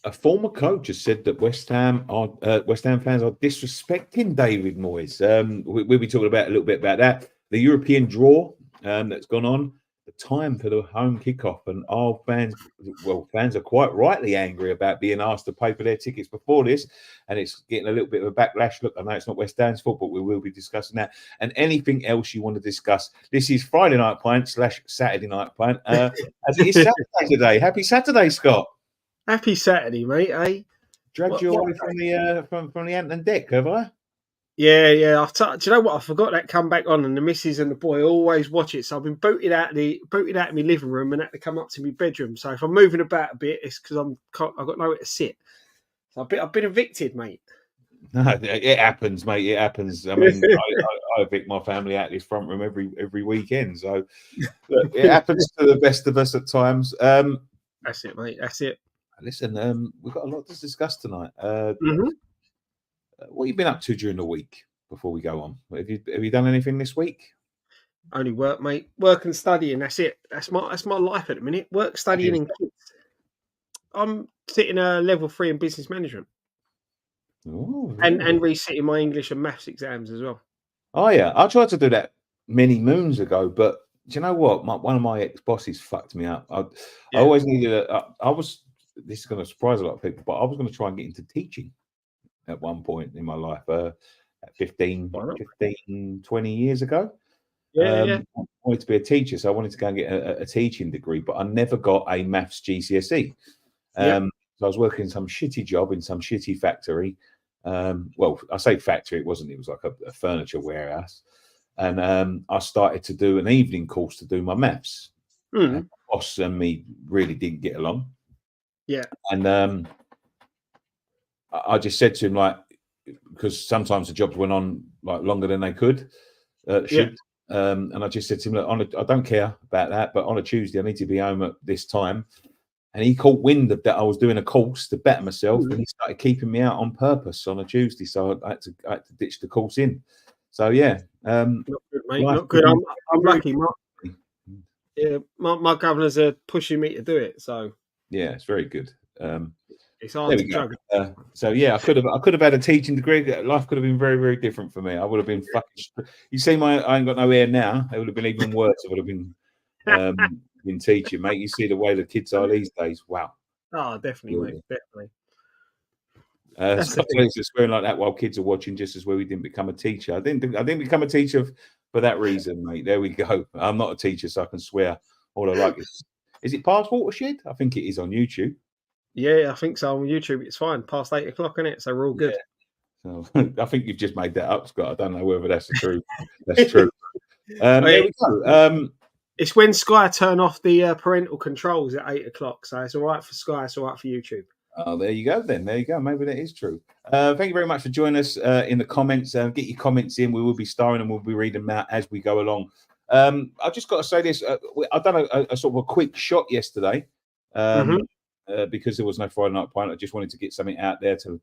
A former coach has said that West Ham fans are disrespecting David Moyes. We'll be talking about a little bit about that. The European draw that's gone on, the time for the home kickoff, and our fans are quite rightly angry about being asked to pay for their tickets before this, and it's getting a little bit of a backlash. Look, I know it's not West Ham's fault, but we will be discussing that and anything else you want to discuss. This is Friday Night Pint / Saturday Night Pint, as it is Saturday today. Happy Saturday, Scott. Happy Saturday, mate. Eh? Dragged you away from the Ant deck, have I? Yeah. Do you know what? I forgot that come back on, and the missus and the boy always watch it. So I've been booted out of my living room and had to come up to my bedroom. So if I'm moving about a bit, it's because I've got nowhere to sit. So I've been evicted, mate. No, it happens, mate. It happens. I mean, I evict my family out of this front room every weekend. So look, it happens to the best of us at times. That's it, mate. That's it. Listen, we've got a lot to discuss tonight. What have you been up to during the week before we go on? Have you done anything this week? Only work, mate. Work and studying. That's it. That's my life at the minute. Work, studying, and kids. I'm sitting a level 3 in business management. Oh, really? And resitting my English and maths exams as well. Oh yeah, I tried to do that many moons ago, but do you know what? One of my ex-bosses fucked me up. I always needed this is going to surprise a lot of people, but I was going to try and get into teaching at one point in my life, at 15, 20 years ago. I wanted to be a teacher, so I wanted to go and get a teaching degree, but I never got a maths GCSE. So I was working in some shitty job in some shitty factory. Well, I say factory, it was like a furniture warehouse. And I started to do an evening course to do my maths. My boss and me really didn't get along. Yeah. And I just said to him, like, because sometimes the jobs went on like longer than they could. And I just said to him, look, I don't care about that, but on a Tuesday I need to be home at this time. And he caught wind of that I was doing a course to better myself, and he started keeping me out on purpose on a Tuesday. So I had to ditch the course in. So yeah, not good, mate. Not good. I'm lucky. My governors are pushing me to do it. So yeah, it's very good. It's hard to juggle. So yeah, I could have had a teaching degree. Life could have been very, very different for me. I would have been fucking. You see, I ain't got no hair now. It would have been even worse. I would have been in teaching, mate. You see the way the kids are these days. Wow. Oh, definitely, mate. Definitely. Scott is swearing like that while kids are watching, just as well. We didn't become a teacher. I didn't become a teacher for that reason, mate. There we go. I'm not a teacher, so I can swear all I like. Is it past Watershed? I think it is on YouTube. Yeah, I think so. On YouTube, it's fine. Past 8 o'clock, isn't it? So we're all good. Yeah. So I think you've just made that up, Scott. I don't know whether that's the truth. That's true. There we go. It's when Sky turn off the parental controls at 8 o'clock. So it's all right for Sky. It's all right for YouTube. Oh, there you go then. There you go. Maybe that is true. Thank you very much for joining us in the comments. Get your comments in. We will be starring and we'll be reading them out as we go along. I've just got to say this. I've done a sort of a quick shot yesterday because there was no Friday Night Pint. I just wanted to get something out there to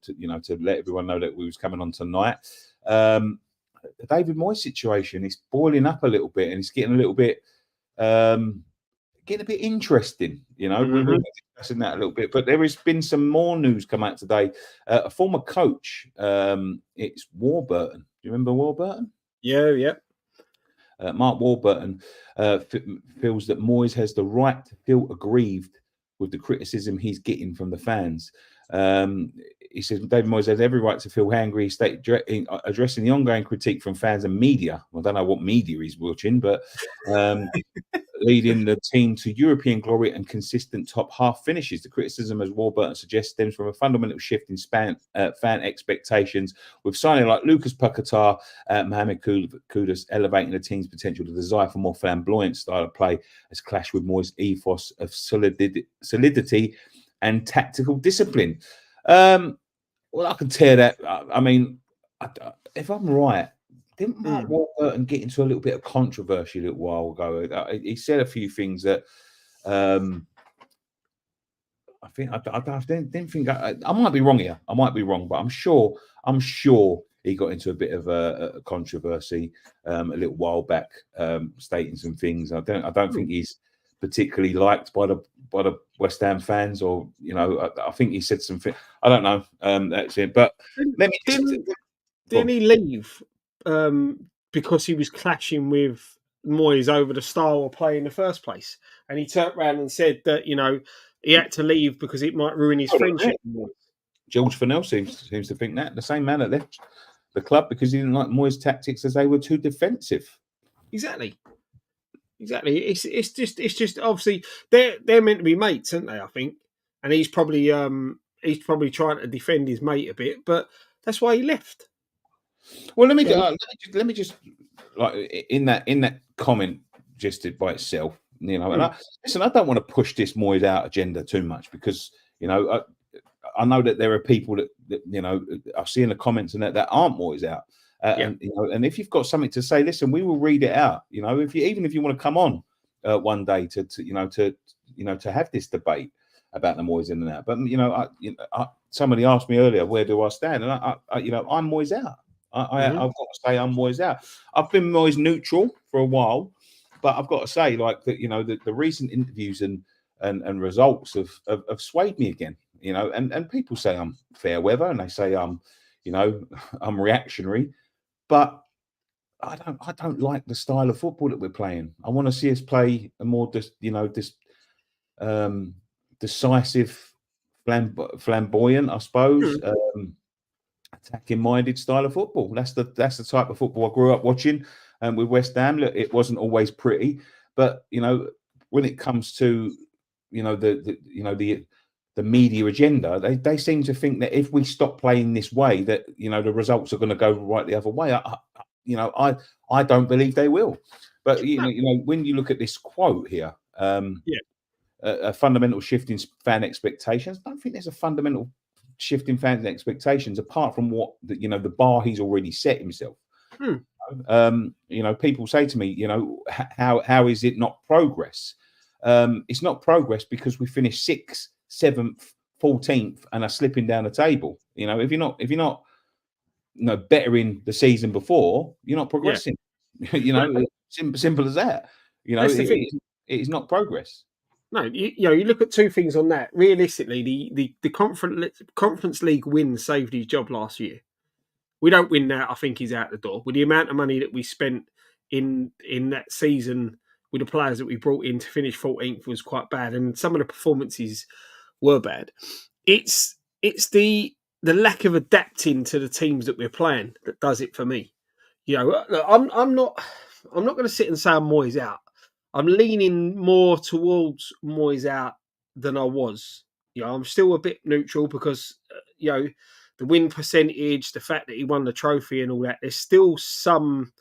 let everyone know that we was coming on tonight. The David Moyes situation is boiling up a little bit and it's getting a little bit interesting, We'll be discussing that a little bit, but there has been some more news come out today. A former coach, it's Warburton. Do you remember Warburton? Yeah. Mark Warburton feels that Moyes has the right to feel aggrieved with the criticism he's getting from the fans. He says David Moyes has every right to feel angry. He stated addressing the ongoing critique from fans and media. I don't know what media he's watching, but leading the team to European glory and consistent top half finishes. The criticism, as Warburton suggests, stems from a fundamental shift in fan expectations, with signing like Lucas Paquetá, Mohamed Kudus elevating the team's potential. The desire for more flamboyant style of play has clashed with Moyes' ethos of solidity and tactical discipline. Well, I can tear that. I mean, if I'm right, didn't Mark Warburton get into a little bit of controversy a little while ago? He said a few things that I didn't think. I might be wrong here. I might be wrong, but I'm sure he got into a bit of a controversy a little while back, stating some things. I don't think he's particularly liked by the West Ham fans, or I think he said something. I don't know. That's it. But let me didn't he leave because he was clashing with Moyes over the style of play in the first place? And he turned around and said that he had to leave because it might ruin his friendship. George Fennell seems to think that the same man that left the club because he didn't like Moyes' tactics as they were too defensive. Exactly. It's just obviously they're meant to be mates, aren't they? I think, and he's probably trying to defend his mate a bit, but that's why he left. Well, let me just like in that comment just by itself, and I don't want to push this Moyes out agenda too much because I know that there are people that I see in the comments and that aren't Moyes out. And if you've got something to say, listen, we will read it out. If you want to come on one day to have this debate about the Moyes in and out. But somebody asked me earlier, where do I stand? And I'm Moyes out. I've got to say I'm Moyes out. I've been Moyes neutral for a while, but I've got to say, like that, the recent interviews and results have swayed me again. And people say I'm fair weather, and they say I'm reactionary. But I don't like the style of football that we're playing. I want to see us play a more decisive, flamboyant, I suppose, attacking minded style of football. That's the type of football I grew up watching. And with West Ham, look, it wasn't always pretty, but when it comes to the media agenda, they seem to think that if we stop playing this way, that the results are going to go right the other way. I don't believe they will. But when you look at this quote here, a fundamental shift in fan expectations. I don't think there's a fundamental shift in fan expectations apart from what the bar he's already set himself. People say to me, how is it not progress? It's not progress because we finished 6th, 7th, 14th, and are slipping down the table. If you're not bettering the season before, you're not progressing. Simple as that. It's not progress. No, you look at two things on that. Realistically, the Conference League win saved his job last year. We don't win that, I think he's out the door. With the amount of money that we spent in that season with the players that we brought in to finish 14th was quite bad, and some of the performances were bad. It's the lack of adapting to the teams that we're playing that does it for me. I'm not going to sit and say I'm Moyes out. I'm leaning more towards Moyes out than I was. I'm still a bit neutral because the win percentage, the fact that he won the trophy and all that, there's still some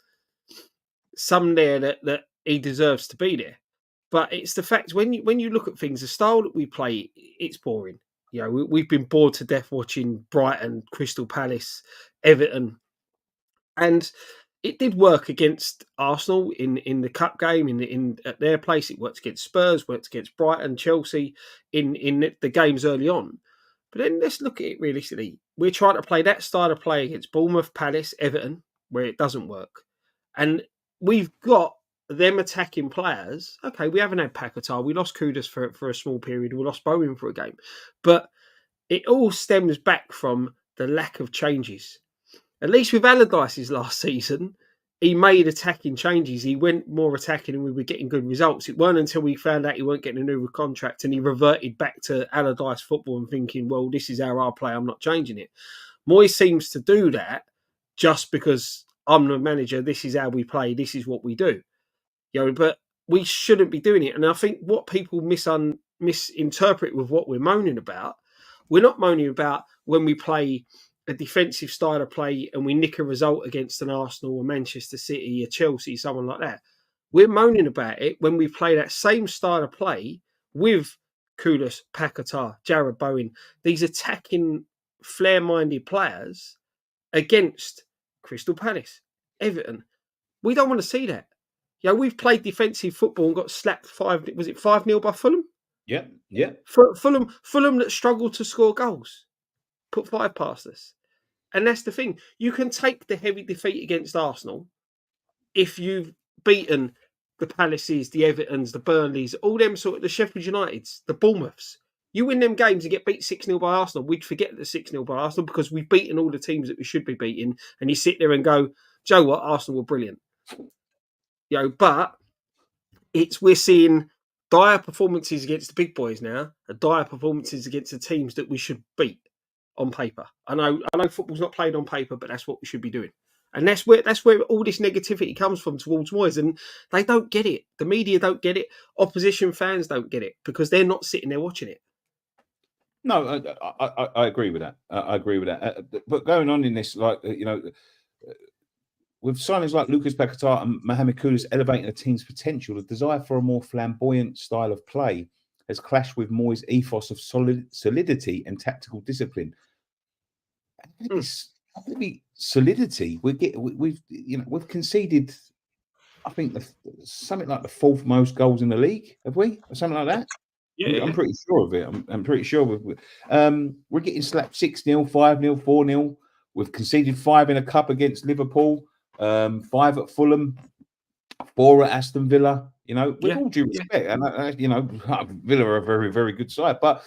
there that he deserves to be there. But it's the fact when you look at things, the style that we play, it's boring. We've been bored to death watching Brighton, Crystal Palace, Everton, and it did work against Arsenal in the cup game at their place. It worked against Spurs, worked against Brighton, Chelsea in the games early on. But then let's look at it realistically. We're trying to play that style of play against Bournemouth, Palace, Everton, where it doesn't work. And we've got them attacking players. Okay, we haven't had Paquetá. We lost Kudus for a small period. We lost Bowen for a game. But it all stems back from the lack of changes. At least with Allardyce's last season, he made attacking changes. He went more attacking and we were getting good results. It weren't until we found out he weren't getting a new contract and he reverted back to Allardyce football and thinking, well, this is how I play. I'm not changing it. Moyes seems to do that just because I'm the manager. This is how we play. This is what we do. But we shouldn't be doing it. And I think what people misinterpret with what we're moaning about, we're not moaning about when we play a defensive style of play and we nick a result against an Arsenal or Manchester City or Chelsea, someone like that. We're moaning about it when we play that same style of play with Kudus, Paquetá, Jarrod Bowen, these attacking, flair-minded players against Crystal Palace, Everton. We don't want to see that. We've played defensive football and got slapped 5-0 by Fulham? Yeah. Fulham that struggled to score goals. Put 5 past us. And that's the thing. You can take the heavy defeat against Arsenal if you've beaten the Palaces, the Evertons, the Burnleys, all them sort of the Sheffield Uniteds, the Bournemouths. You win them games and get beat 6-0 by Arsenal. We'd forget the 6-0 by Arsenal because we've beaten all the teams that we should be beating. And you sit there and go, Joe, what? Arsenal were brilliant. But we're seeing dire performances against the big boys now, and dire performances against the teams that we should beat on paper. I know football's not played on paper, but that's what we should be doing. And that's where all this negativity comes from towards Moyes, and they don't get it. The media don't get it. Opposition fans don't get it because they're not sitting there watching it. No, I agree with that. I agree with that. But going on in this, with signings like Lucas Paquetá and Mohamed Kudus elevating the team's potential, the desire for a more flamboyant style of play has clashed with Moyes' ethos of solidity and tactical discipline. Solidity. We've conceded, I think, something like the fourth most goals in the league. Have we, or something like that? Yeah, I'm pretty sure of it. I'm pretty sure we're getting slapped 6-0, 5-0, 4-0. We've conceded 5 in a cup against Liverpool, 5 at Fulham, 4 at Aston Villa. With all due respect, and Villa are a very, very good side, but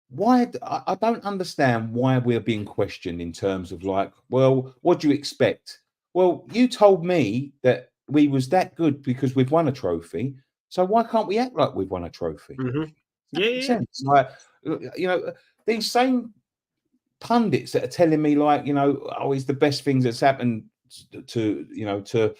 why I don't understand why we're being questioned in terms of like, well, what do you expect? Well, you told me that we was that good because we've won a trophy. So why can't we act like we've won a trophy? Mm-hmm. Yeah. Sense. Like, these same pundits that are telling me like, it's the best things that's happened to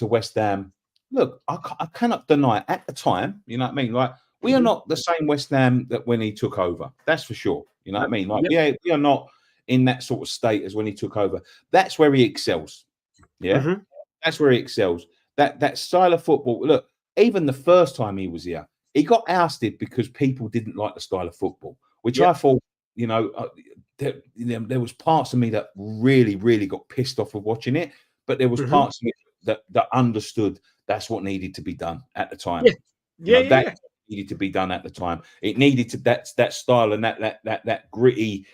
West Ham. Look, I cannot deny at the time, you know what I mean? Like, we are not the same West Ham that when he took over. That's for sure. You know what I mean? Like, we are not in that sort of state as when he took over. That's where he excels. Yeah, that's where he excels. That style of football. Look, even the first time he was here, he got ousted because people didn't like the style of football, which I thought, there was parts of me that really, really got pissed off of watching it, but there was parts of me that understood that's what needed to be done at the time. That needed to be done at the time. It needed to that style and that gritty,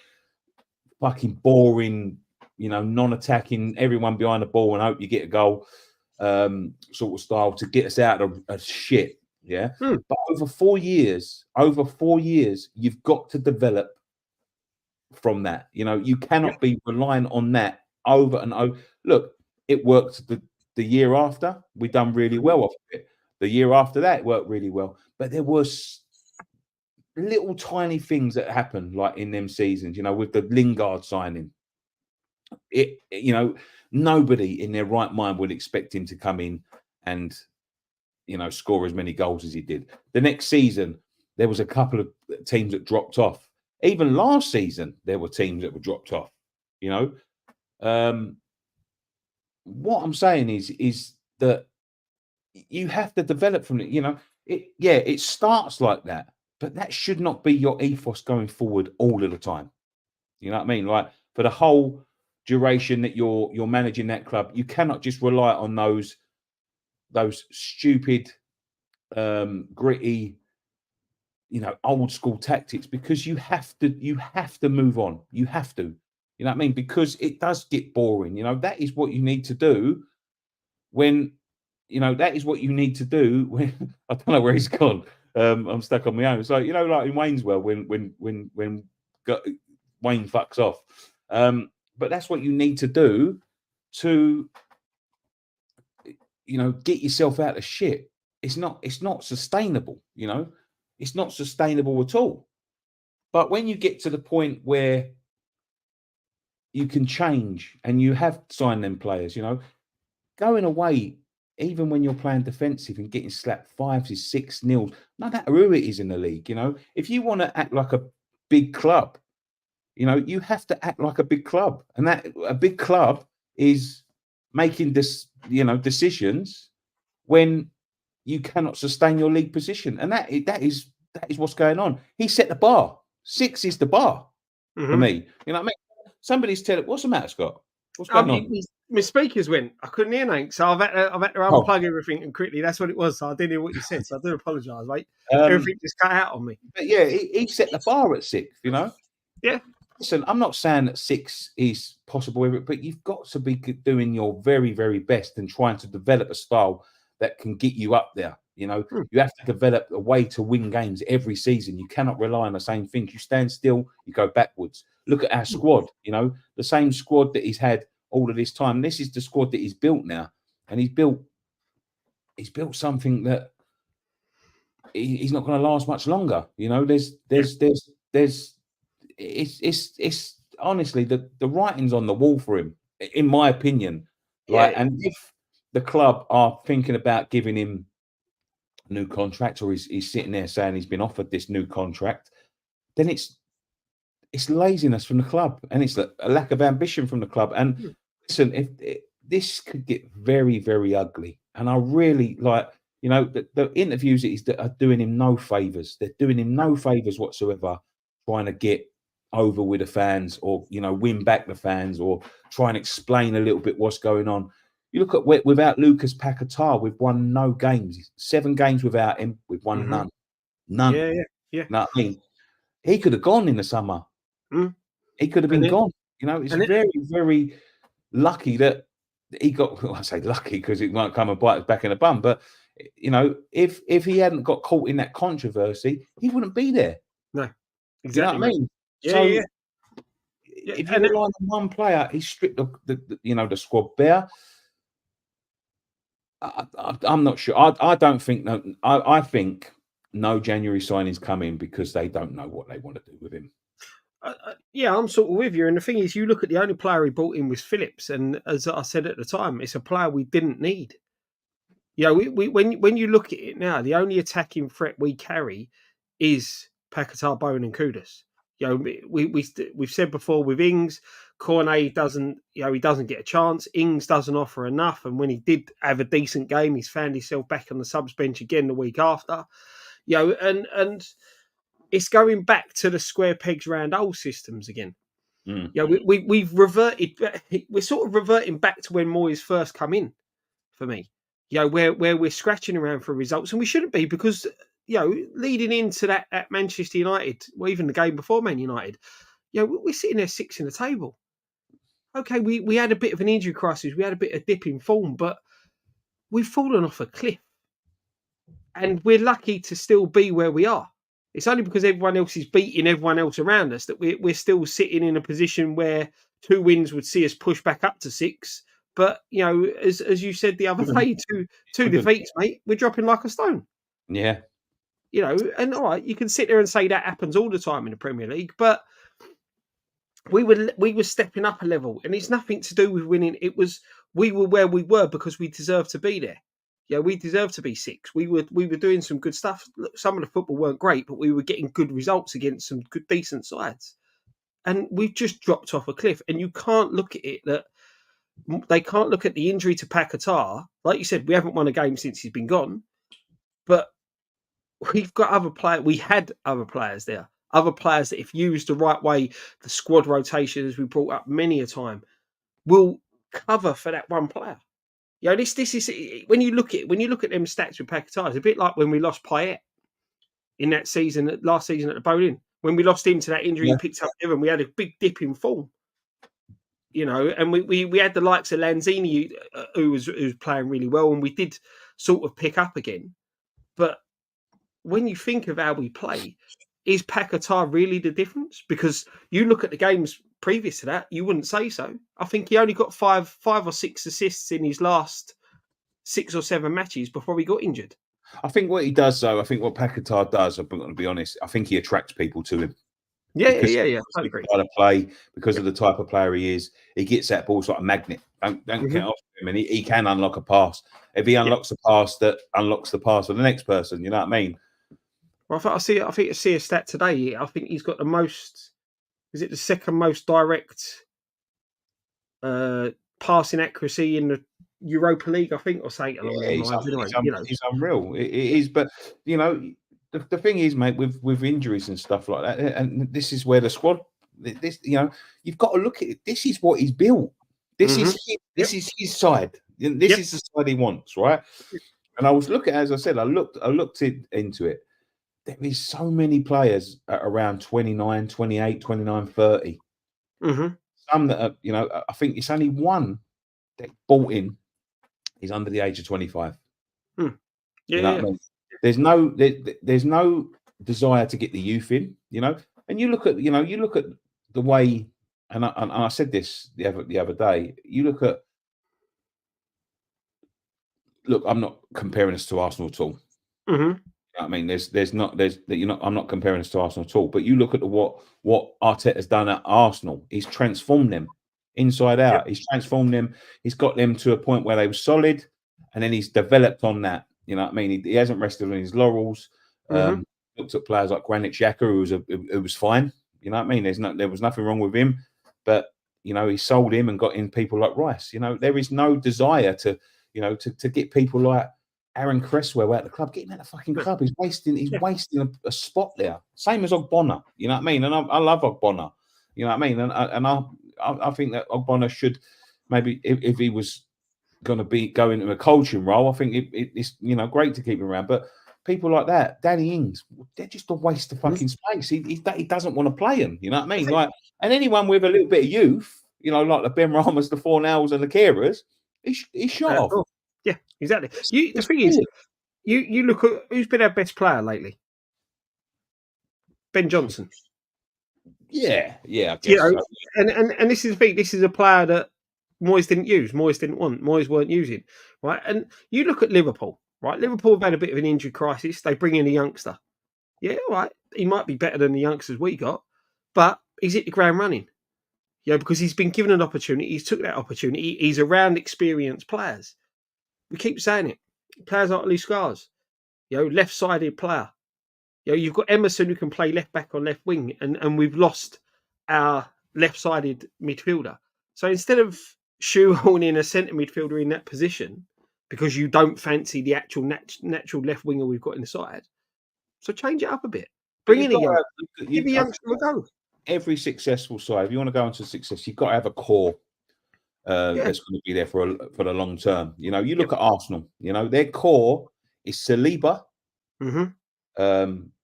fucking boring, non-attacking, everyone behind the ball and hope you get a goal sort of style to get us out of shit. Yeah. But over 4 years, you've got to develop from that. You cannot be relying on that over and over. Look, it worked the year after. We done really well off of it. The year after that, it worked really well. But there was little tiny things that happened, like in them seasons, with the Lingard signing. Nobody in their right mind would expect him to come in and, score as many goals as he did. The next season, there was a couple of teams that dropped off. Even last season, there were teams that were dropped off. What I'm saying is that you have to develop from it. It starts like that, but that should not be your ethos going forward all of the time. You know what I mean? Like, for the whole duration that you're managing that club, you cannot just rely on those stupid, gritty, old school tactics, because you have to move on. You have to, you know what I mean? Because it does get boring. That is what you need to do when, that is what you need to do when I don't know where he's gone. I'm stuck on my own. So, like in Wayneswell, when Wayne fucks off. But that's what you need to do to, get yourself out of shit. It's not sustainable, It's not sustainable at all. But when you get to the point where you can change and you have signed them players, going away, even when you're playing defensive and getting slapped 5s, 6-0, no matter who it is in the league, if you want to act like a big club, you have to act like a big club, and that a big club is making this, decisions when you cannot sustain your league position, and that is what's going on. He set the bar. 6 is the bar for me. You know what I mean? Somebody's telling. What's the matter, Scott? What's going on? My speakers went. I couldn't hear anything, so I've had to unplug everything and quickly. That's what it was. So I didn't hear what you said. So I do apologise, mate. Everything just cut out on me. But yeah, he set the bar at 6. Yeah. Listen, I'm not saying that 6 is possible, but you've got to be doing your very, very best and trying to develop a style that can get you up there. You know, you have to develop a way to win games every season. You cannot rely on the same things. You stand still, you go backwards. Look at our squad, you know, the same squad that he's had all of this time. This is the squad that he's built now. And he's built something that he's not going to last much longer. You know, it's honestly the writing's on the wall for him, in my opinion. Like, and if the club are thinking about giving him a new contract, or he's sitting there saying he's been offered this new contract, then it's laziness from the club, and it's a lack of ambition from the club. And listen, if this could get very, very ugly, and I really like, you know, the interviews that are doing him no favors. They're doing him no favors whatsoever, trying to get over with the fans, or, you know, win back the fans, or try and explain a little bit what's going on. You look at without Lucas Paquetá, we've won no games. 7 games without him, we've won none. Yeah. You know what I mean? He could have gone in the summer. He could have been gone. You know, it's very, very lucky that he got. Well, I say lucky because it might come and bite us back in the bum. But, you know, if he hadn't got caught in that controversy, he wouldn't be there. No, exactly. You know what I mean? If you rely on one player, he's stripped the squad bare. I'm not sure. I don't think. I think no January signings coming because they don't know what they want to do with him. I'm sort of with you. And the thing is, you look at the only player he brought in was Phillips, and as I said at the time, it's a player we didn't need. You know, when you look at it now, the only attacking threat we carry is Paquetá, Bowen, and Kudus. You know, we've said before with Ings, Cornet doesn't, you know, he doesn't get a chance. Ings doesn't offer enough, and when he did have a decent game, he's found himself back on the subs bench again the week after. You know, and it's going back to the square pegs round hole systems again. You know, we've reverted. We're sort of reverting back to when Moyes first come in, for me. You know, where we're scratching around for results, and we shouldn't be, because, you know, leading into that at Manchester United, or even the game before Man United, you know, we're sitting there 6th in the table. Okay, we had a bit of an injury crisis, we had a bit of dip in form, but we've fallen off a cliff, and we're lucky to still be where we are. It's only because everyone else is beating everyone else around us that we're still sitting in a position where 2 wins would see us push back up to 6. But, you know, as you said the other day, two defeats, mate, we're dropping like a stone. Yeah. You know, and all right, you can sit there and say that happens all the time in the Premier League, but we were stepping up a level, and it's nothing to do with winning. It was, we were where we were because we deserved to be there. Yeah, we deserved to be 6. We were doing some good stuff. Look, some of the football weren't great, but we were getting good results against some good, decent sides. And we've just dropped off a cliff. And you can't look at it that they can't look at the injury to Paquetá. Like you said, we haven't won a game since he's been gone, but we've got other players. We had other players there, other players that, if used the right way, the squad rotation, as we brought up many a time, will cover for that one player. You know, this is when you look at them stats with Paquetá, it's a bit like when we lost Payet in that season, last season at the Bowling. When we lost him to that injury, he picked up Evan. We had a big dip in form. You know, and we had the likes of Lanzini, who was playing really well, and we did sort of pick up again. But when you think of how we play, is Paquetá really the difference? Because you look at the games previous to that, you wouldn't say so. I think he only got five or six assists in his last 6 or 7 matches before he got injured. I think what he does, though, I think what Paquetá does, I'm going to be honest, I think he attracts people to him. Yeah. I agree. To play, because of the type of player he is, he gets that ball like a magnet. Don't get off him, and he can unlock a pass. If he unlocks a pass, that unlocks the pass for the next person. You know what I mean? Well, I see a stat today. I think he's got the most. Is it the second most direct passing accuracy in the Europa League? I think, or something along those lines. He's unreal. It is, but you know. The thing is, mate, with injuries and stuff like that, and this is where the squad, this, you know, you've got to look at it. This is what he's built. This is his side. This is the side he wants, right? And I was looking, as I said, I looked into it. There is so many players at around 29, 28, 29, 30 Mm-hmm. Some that are, I think it's only one that bought in. He's under the age of 25. Mm. Yeah, You know yeah. what I mean? There's no desire to get the youth in. And you look at the way, and I said this the other day. You look. I'm not comparing us to Arsenal at all. Mm-hmm. I mean, I'm not comparing us to Arsenal at all. But you look at what Arteta's done at Arsenal. He's transformed them inside Yep. out. He's transformed them. He's got them to a point where they were solid, and then he's developed on that. You know what I mean? He hasn't rested on his laurels. Mm-hmm. Looked at players like Granit Xhaka, who was fine. You know what I mean? There was nothing wrong with him, but he sold him and got in people like Rice. There is no desire to get people like Aaron Cresswell out the club. Get him out the fucking club. He's wasting a spot there. Same as Ogbonna. You know what I mean? And I love Ogbonna. You know what I mean? And I think that Ogbonna should maybe, if he was going to go into a coaching role, I think it's great to keep him around. But people like that, Danny Ings, they're just a waste of fucking space. He doesn't want to play them. You know what I mean? And anyone with a little bit of youth, like the Ben Ramas, the Fornells, and the Carers, he's shot off. Yeah, exactly. The thing is, you look at who's been our best player lately. Ben Johnson. Yeah, I guess so. And this is the thing. This is a player that Moyes didn't use. Moyes didn't want. Moyes weren't using. Right. And you look at Liverpool. Right. Liverpool have had a bit of an injury crisis. They bring in a youngster. Yeah, all right. He might be better than the youngsters we got, but he's hit the ground running. Because he's been given an opportunity. He's took that opportunity. He's around experienced players. We keep saying it. Players like Lee Scars, left-sided player. You've got Emerson who can play left back or left wing, and we've lost our left-sided midfielder. So instead of shoehorning a centre midfielder in that position because you don't fancy the actual natural left winger we've got in the side, so change it up a bit. Bring in a young, give a youngster a go. Every successful side, if you want to go into success, you've got to have a core that's going to be there for the long term. You look at Arsenal. Their core is Saliba,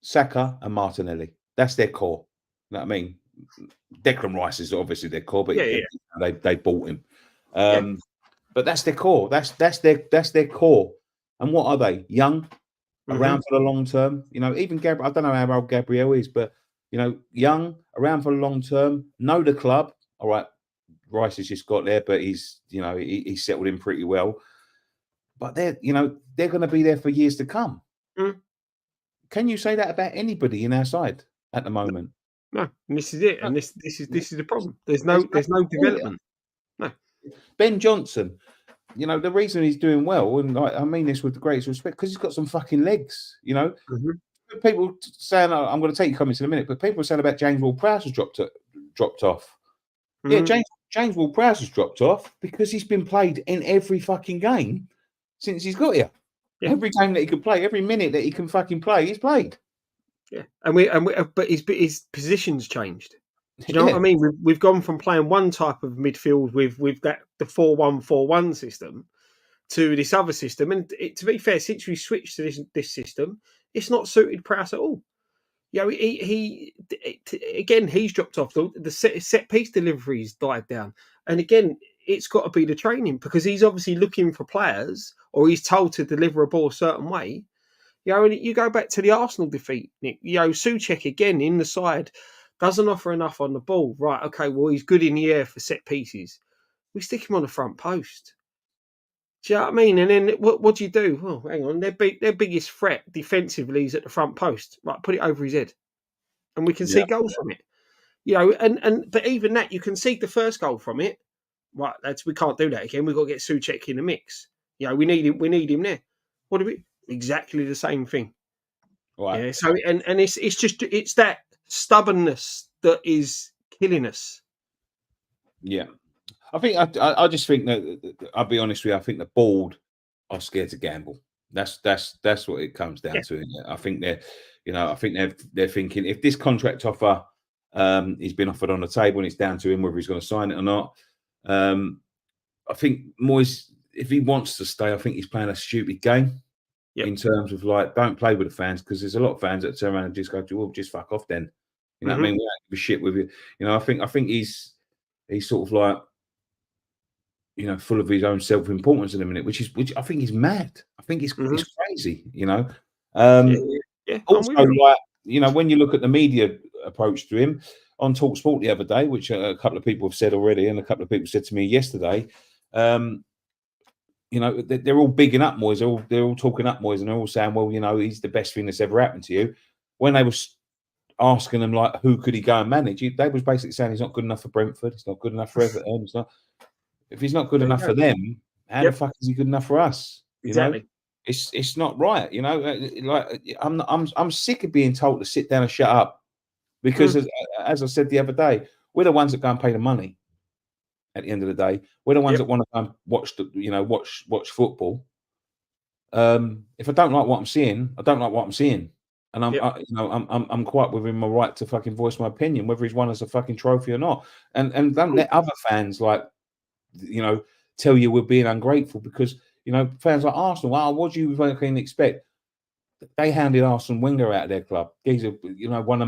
Saka, and Martinelli. That's their core. You know what I mean? Declan Rice is obviously their core, but they bought him. But that's their core. That's their core. And what are they? Young, around for the long term. Even Gabriel. I don't know how old Gabriel is, but young, around for the long term. Know the club. All right. Rice has just got there, but he's settled in pretty well. But they're going to be there for years to come. Can you say that about anybody in our side at the moment? No, and this is it, and this is the problem. There's no development. No. Ben Johnson, the reason he's doing well, and I mean this with the greatest respect, because he's got some fucking legs. People saying, I'm going to take your comments in a minute, but people are saying about James Ward-Prowse has dropped off. Yeah, James Ward-Prowse has dropped off because he's been played in every fucking game since he's got here. Yeah. Every game that he can play, every minute that he can fucking play, he's played. Yeah, but his position's changed. Do you know what I mean? We've gone from playing one type of midfield with the 4-1-4-1 system to this other system, and to be fair, since we switched to this system, it's not suited Prowse at all. He's dropped off. The set piece delivery's died down, and again, it's got to be the training because he's obviously looking for players, or he's told to deliver a ball a certain way. And you go back to the Arsenal defeat, Nick. Souček again in the side doesn't offer enough on the ball. Right? Okay. Well, he's good in the air for set pieces. We stick him on the front post. Do you know what I mean? And then what do you do? Well, hang on. Their biggest threat defensively is at the front post. Right, put it over his head, and we can see goals from it. But even that, you can see the first goal from it. Right, we can't do that again. We've got to get Souček in the mix. We need him. We need him there. What do we? Exactly the same thing. Right. Yeah. So and it's that stubbornness that is killing us. Yeah. I just think that I'll be honest with you. I think the board are scared to gamble. That's what it comes down to. I think they're thinking if this contract offer he's been offered on the table and it's down to him whether he's going to sign it or not. I think Moyes, if he wants to stay, I think he's playing a stupid game in terms of don't play with the fans because there's a lot of fans that turn around and just go, well, just fuck off then. You know what I mean? We don't give a shit with you. I think he's he's sort of like, you know, full of his own self-importance in a minute, which I think is mad. I think it's crazy, you know. Also, like, you know, when you look at the media approach to him on TalkSport the other day, which a couple of people have said already, and a couple of people said to me yesterday, you know, they're all bigging up Moyes. They're all talking up Moyes, and they're all saying, well, you know, he's the best thing that's ever happened to you. When they was asking them, like, who could he go and manage, they was basically saying he's not good enough for Brentford. He's not good enough for Everton. If he's not good enough for them, how the fuck is he good enough for us? Exactly. You know, it's not right. You know, like I'm sick of being told to sit down and shut up, because as I said the other day, we're the ones that go and pay the money. At the end of the day, we're the ones that want to go and watch watch football. If I don't like what I'm seeing, I don't like what I'm seeing, and I'm quite within my right to fucking voice my opinion, whether he's won us a fucking trophy or not. And don't let other fans, like, you know, tell you we're being ungrateful, because, you know, fans like Arsenal, wow, what do you fucking expect? They handed Arsene Wenger out of their club. He's won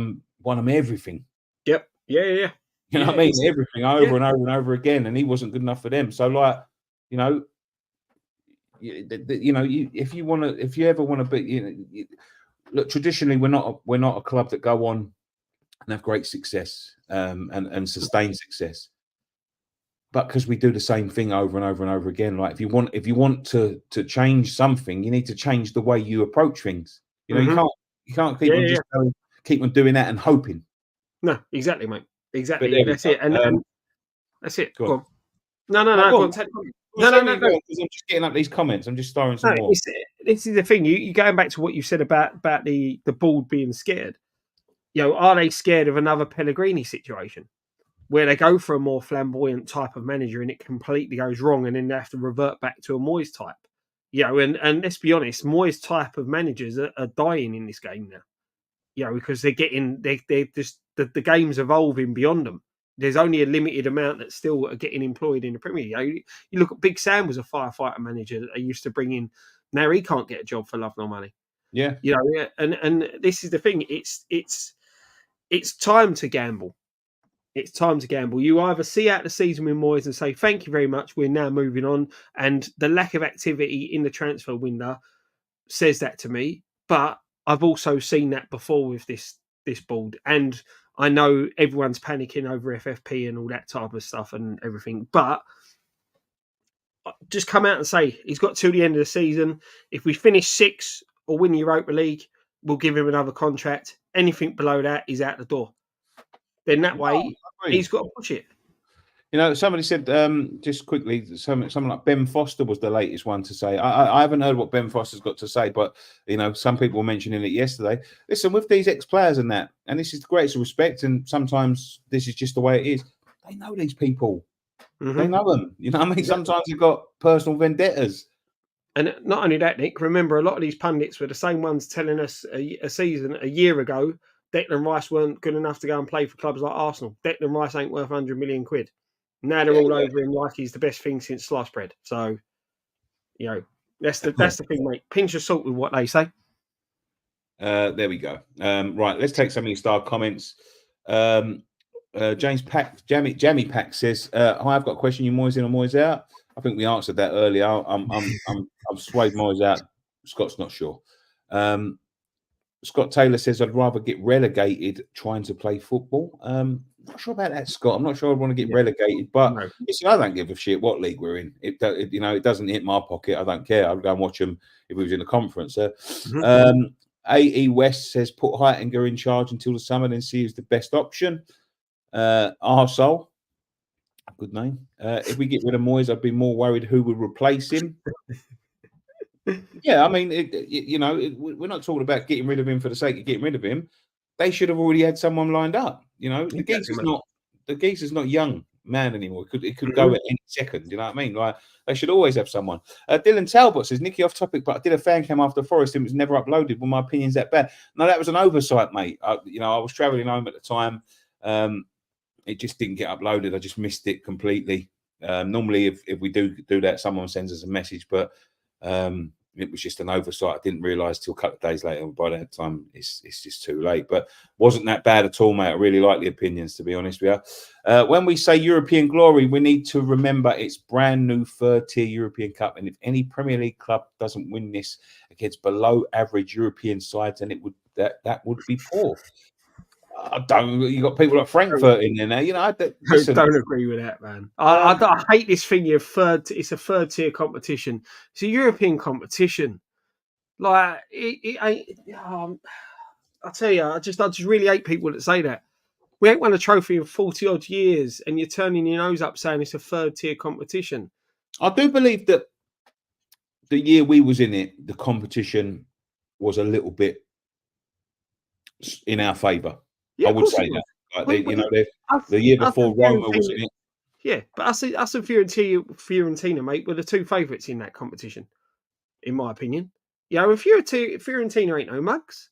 them everything. Yep. Yeah. You know what I mean? Everything over and over and over again, and he wasn't good enough for them. So, like, you know, if you ever want to be, you know, look, traditionally we're not a club that go on and have great success and sustain success, but because we do the same thing over and over and over again. Like, if you want to change something, you need to change the way you approach things. You know, you can't keep on doing that and hoping. No, exactly, mate. Exactly. That's it. And that's it. Go on. No. Go on. No. Because I'm just getting up these comments. I'm just throwing some more. This is the thing. You going back to what you said about the board being scared. You know, are they scared of another Pellegrini situation where they go for a more flamboyant type of manager and it completely goes wrong, and then they have to revert back to a Moyes type? You know, and let's be honest, Moyes type of managers are dying in this game now. You know, because they're just the game's evolving beyond them. There's only a limited amount that still are getting employed in the Premier League. You look at Big Sam, was a firefighter manager that they used to bring in. Now he can't get a job for love nor money. Yeah, you know, and this is the thing. It's time to gamble. It's time to gamble. You either see out the season with Moyes and say, thank you very much, we're now moving on. And the lack of activity in the transfer window says that to me. But I've also seen that before with this board. And I know everyone's panicking over FFP and all that type of stuff and everything. But just come out and say, he's got till the end of the season. If we finish 6th or win the Europa League, we'll give him another contract. Anything below that is out the door. Then that way, he's got to push it. You know, somebody said, just quickly, someone like Ben Foster was the latest one to say. I haven't heard what Ben Foster's got to say, but, you know, some people were mentioning it yesterday. Listen, with these ex-players and that, and this is the greatest respect, and sometimes this is just the way it is, they know these people. They know them. You know what I mean? Sometimes you've got personal vendettas. And not only that, Nick, remember, a lot of these pundits were the same ones telling us a season, a year ago, Declan Rice weren't good enough to go and play for clubs like Arsenal. Declan Rice ain't worth 100 million quid. Now they're all over him like he's the best thing since sliced bread. So, you know, that's the thing, mate. Pinch of salt with what they say. There we go. Right, let's take some of your star comments. James Pack, Jammy Pack says, "Hi, I've got a question. You Moyes in or Moyes out?" I think we answered that earlier. I've swayed Moyes out. Scott's not sure. Scott Taylor says, "I'd rather get relegated trying to play football." Not sure about that, Scott. I'm not sure I'd want to get relegated, but listen, I don't give a shit what league we're in. It doesn't hit my pocket. I don't care. I'd go and watch them if we was in the conference. AE West says, "Put Heitinger in charge until the summer, then see who's the best option." Arsehole, good name. If we get rid of Moyes, I'd be more worried who would replace him. Yeah, I mean, we're not talking about getting rid of him for the sake of getting rid of him. They should have already had someone lined up. You know, the geezer's not young man anymore. It could go at any second. You know what I mean? Like, they should always have someone. Dylan Talbot says, "Nicky, off topic, but I did a fan cam after Forest and it was never uploaded. Well, my opinion's that bad." No, that was an oversight, mate. I was travelling home at the time. It just didn't get uploaded. I just missed it completely. Normally, if we do that, someone sends us a message, but it was just an oversight. I didn't realise till a couple of days later. By that time, it's just too late. But wasn't that bad at all, mate. I really like the opinions, to be honest with you. When we say European glory, we need to remember it's brand new third-tier European Cup, and if any Premier League club doesn't win this against below-average European sides, then that would be poor. I don't. You got people like Frankfurt in there now. You know, listen. Don't agree with that, man. I hate this thing. It's a third-tier competition. It's a European competition. Like it ain't. I tell you, I just really hate people that say that. We ain't won a trophy in 40 odd years, and you're turning your nose up saying it's a third-tier competition. I do believe that the year we was in it, the competition was a little bit in our favour. Yeah, I would say that. Like the year before Roma was in it. Yeah, but us and Fiorentina, mate, were the two favourites in that competition, in my opinion. You know, if Fiorentina ain't no mugs.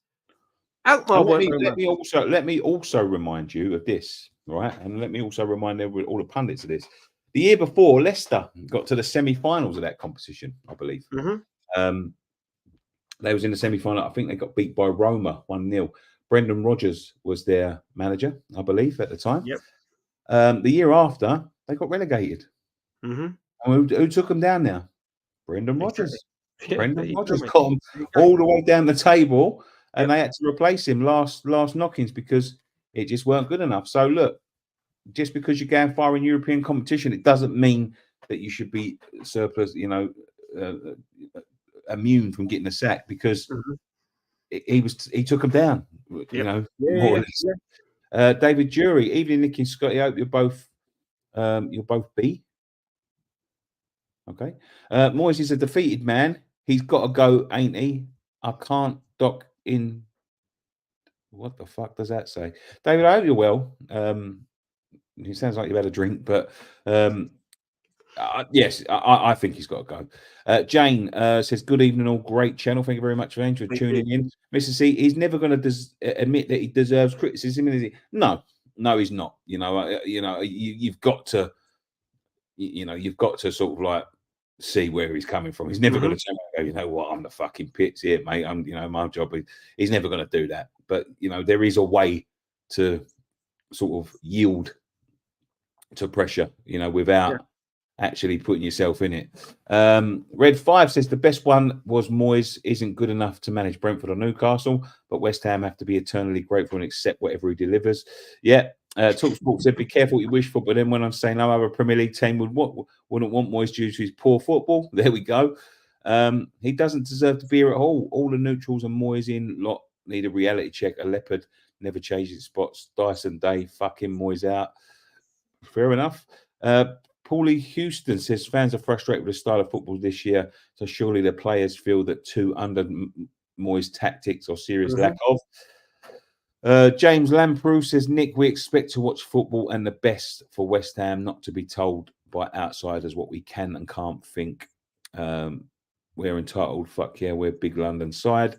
Let me also remind you of this, right? And let me also remind all the pundits of this. The year before, Leicester got to the semi-finals of that competition, I believe. Mm-hmm. They was in the semi-final. I think they got beat by Roma 1-0. Brendan Rodgers was their manager, I believe, at the time. Yep. The year after, they got relegated. Mm-hmm. And who took them down now? Brendan Rodgers. Yeah, Brendan Rodgers got them all the way down the table, and they had to replace him last knockings because it just weren't good enough. So look, just because you're going far in European competition, it doesn't mean that you should be surplus, immune from getting a sack because he took them down, more or less. Yeah. David Jury, evening, Nicky and Scotty. I hope you're both B. Okay. Moyes is a defeated man. He's got to go, ain't he? I can't dock in. What the fuck does that say? David, I hope you're well. It sounds like you've had a drink, but yes, I think he's got to go. Jane says, good evening, all. Great channel. Thank you very much, Jane, for tuning in. Mr. C, he's never going to admit that he deserves criticism. Is he? No, he's not. You've got to, you've got to sort of like see where he's coming from. He's never going to tell me, go, you know what, I'm the fucking pits here, mate. I'm, my job. He's never going to do that. But there is a way to sort of yield to pressure, without actually putting yourself in it. Red 5 says the best one was Moyes isn't good enough to manage Brentford or Newcastle, but West Ham have to be eternally grateful and accept whatever he delivers. Yeah. Talksport said, be careful what you wish for, but then when I'm saying no other Premier League team wouldn't want Moyes due to his poor football. There we go. He doesn't deserve to be here at all. All the neutrals and Moyes in lot need a reality check. A leopard never changes spots. Dyson Day, fucking Moyes out. Fair enough. Paulie Houston says fans are frustrated with the style of football this year, so surely the players feel that too under Moyes' tactics or serious lack of. James Lamprou says, Nick, we expect to watch football and the best for West Ham, not to be told by outsiders what we can and can't think. We're entitled. Fuck yeah, we're big London side.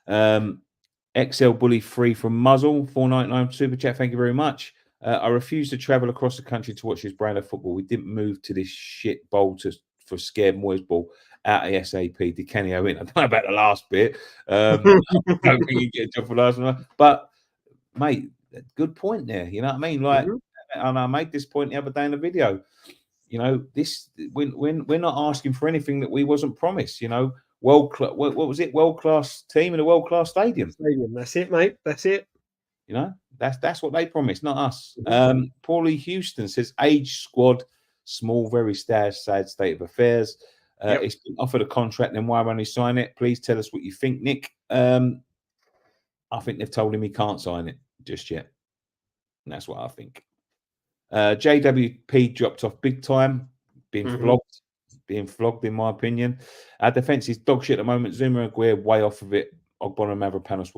XL Bully free from Muzzle, $4.99 super chat. Thank you very much. I refuse to travel across the country to watch this brand of football. We didn't move to this shit bowl for scared Moyes ball out of SAP. Di Canio in. I don't know about the last bit. I don't think you get a job for last one. But, mate, good point there. You know what I mean? Like, and I made this point the other day in the video. This we're not asking for anything that we wasn't promised. What was it? World-class team in a world-class stadium. That's it, mate. That's it. That's what they promised, not us. Paulie Houston says, age squad, small, very sad state of affairs. He's been offered a contract, then why won't he sign it? Please tell us what you think, Nick. I think they've told him he can't sign it just yet. And that's what I think. JWP dropped off big time, being flogged, in my opinion. Our defence is dog shit at the moment. Zuma and Aguirre way off of it. Ogbonna and Mavropanos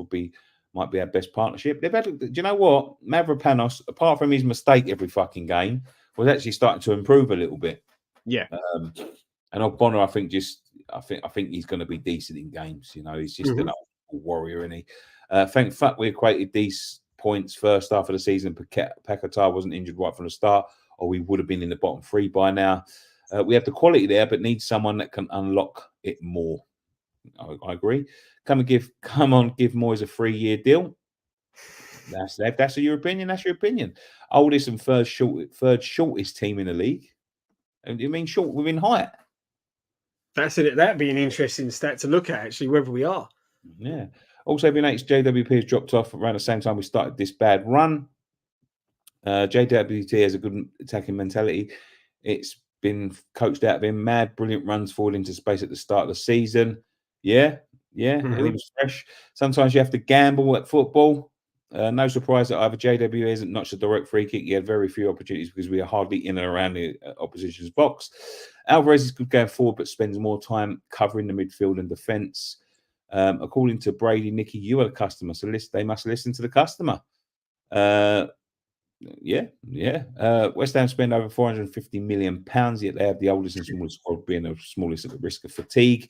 might be our best partnership. Do you know what? Mavropanos, apart from his mistake every fucking game, was actually starting to improve a little bit. Yeah. And Ogbonna, I think he's going to be decent in games. He's just an old warrior, isn't he? Thank fuck we equated these points first half of the season. Paquetá wasn't injured right from the start, or we would have been in the bottom 3 by now. We have the quality there, but need someone that can unlock it more. I agree. Come on, give Moyes a 3-year deal. That's your opinion. That's your opinion. Oldest and third shortest team in the league. And you mean short within height? That's it. That'd be an interesting stat to look at, actually, whether we are. Yeah. Also, BNH JWP has dropped off around the same time we started this bad run. JWT has a good attacking mentality. It's been coached out of him. Mad, brilliant runs forward into space at the start of the season. Yeah, and he was fresh. Sometimes you have to gamble at football. No surprise that either JW isn't notched a direct free kick. He had very few opportunities because we are hardly in and around the opposition's box. Alvarez is good going forward, but spends more time covering the midfield and defence. According to Brady, Nicky, you are the customer, so they must listen to the customer. West Ham spend over £450 million, yet they have the oldest and smallest squad, being the smallest at the risk of fatigue.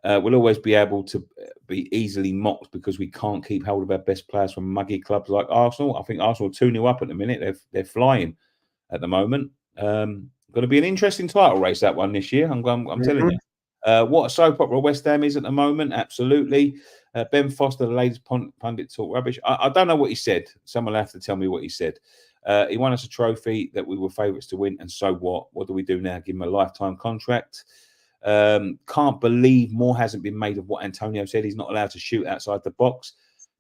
We'll always be able to be easily mocked because we can't keep hold of our best players from muggy clubs like Arsenal. I think Arsenal are 2-0 up at the minute. They're flying at the moment. Going to be an interesting title race, that one, this year. I'm telling you. What a soap opera West Ham is at the moment. Absolutely. Ben Foster, the latest pundit, talk rubbish. I don't know what he said. Someone will have to tell me what he said. He won us a trophy that we were favourites to win, and so what? What do we do now? Give him a lifetime contract? Can't believe more hasn't been made of what Antonio said. He's not allowed to shoot outside the box.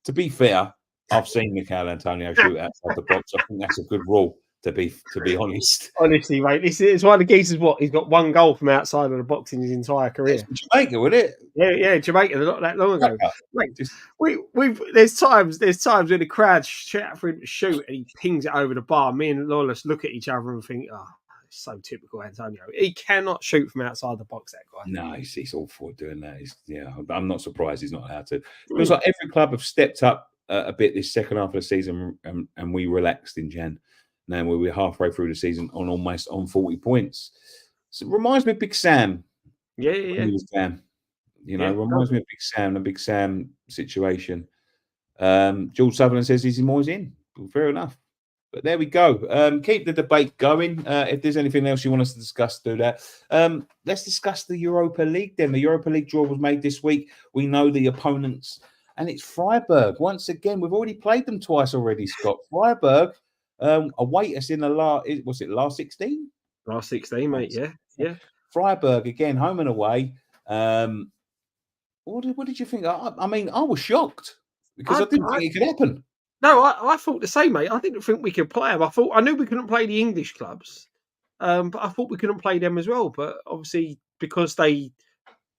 To be fair, I've seen Mikel Antonio shoot outside the box. I think that's a good rule, to be honest. Honestly, mate, it's one of the geezers. What, he's got one goal from outside of the box in his entire career. It's Jamaica, wasn't it? Yeah, Jamaica, not that long ago. Mate, we've there's times when the crowd shout for him to shoot and he pings it over the bar. Me and Lawless look at each other and think, oh, it's so typical Antonio. He cannot shoot from outside the box, that guy. No, he's all for doing that. I'm not surprised he's not allowed to. It feels like every club have stepped up a bit this second half of the season, and we relaxed in Jan. Now we're halfway through the season almost on 40 points. So it reminds me of Big Sam. Yeah. He was Sam. Reminds me of the Big Sam situation. George Sutherland says he's Moyes in. Fair enough. But there we go. Keep the debate going. If there's anything else you want us to discuss, do that. Let's discuss the Europa League then. The Europa League draw was made this week. We know the opponents, and it's Freiburg. Once again, we've already played them twice already, Scott. Freiburg await us in the last 16? Last 16, mate, yeah. Freiburg, again, home and away. What did you think? I mean, I was shocked because I didn't think it could happen. No, I thought the same, mate. I didn't think we could play them. I knew we couldn't play the English clubs, but I thought we couldn't play them as well. But obviously, because they,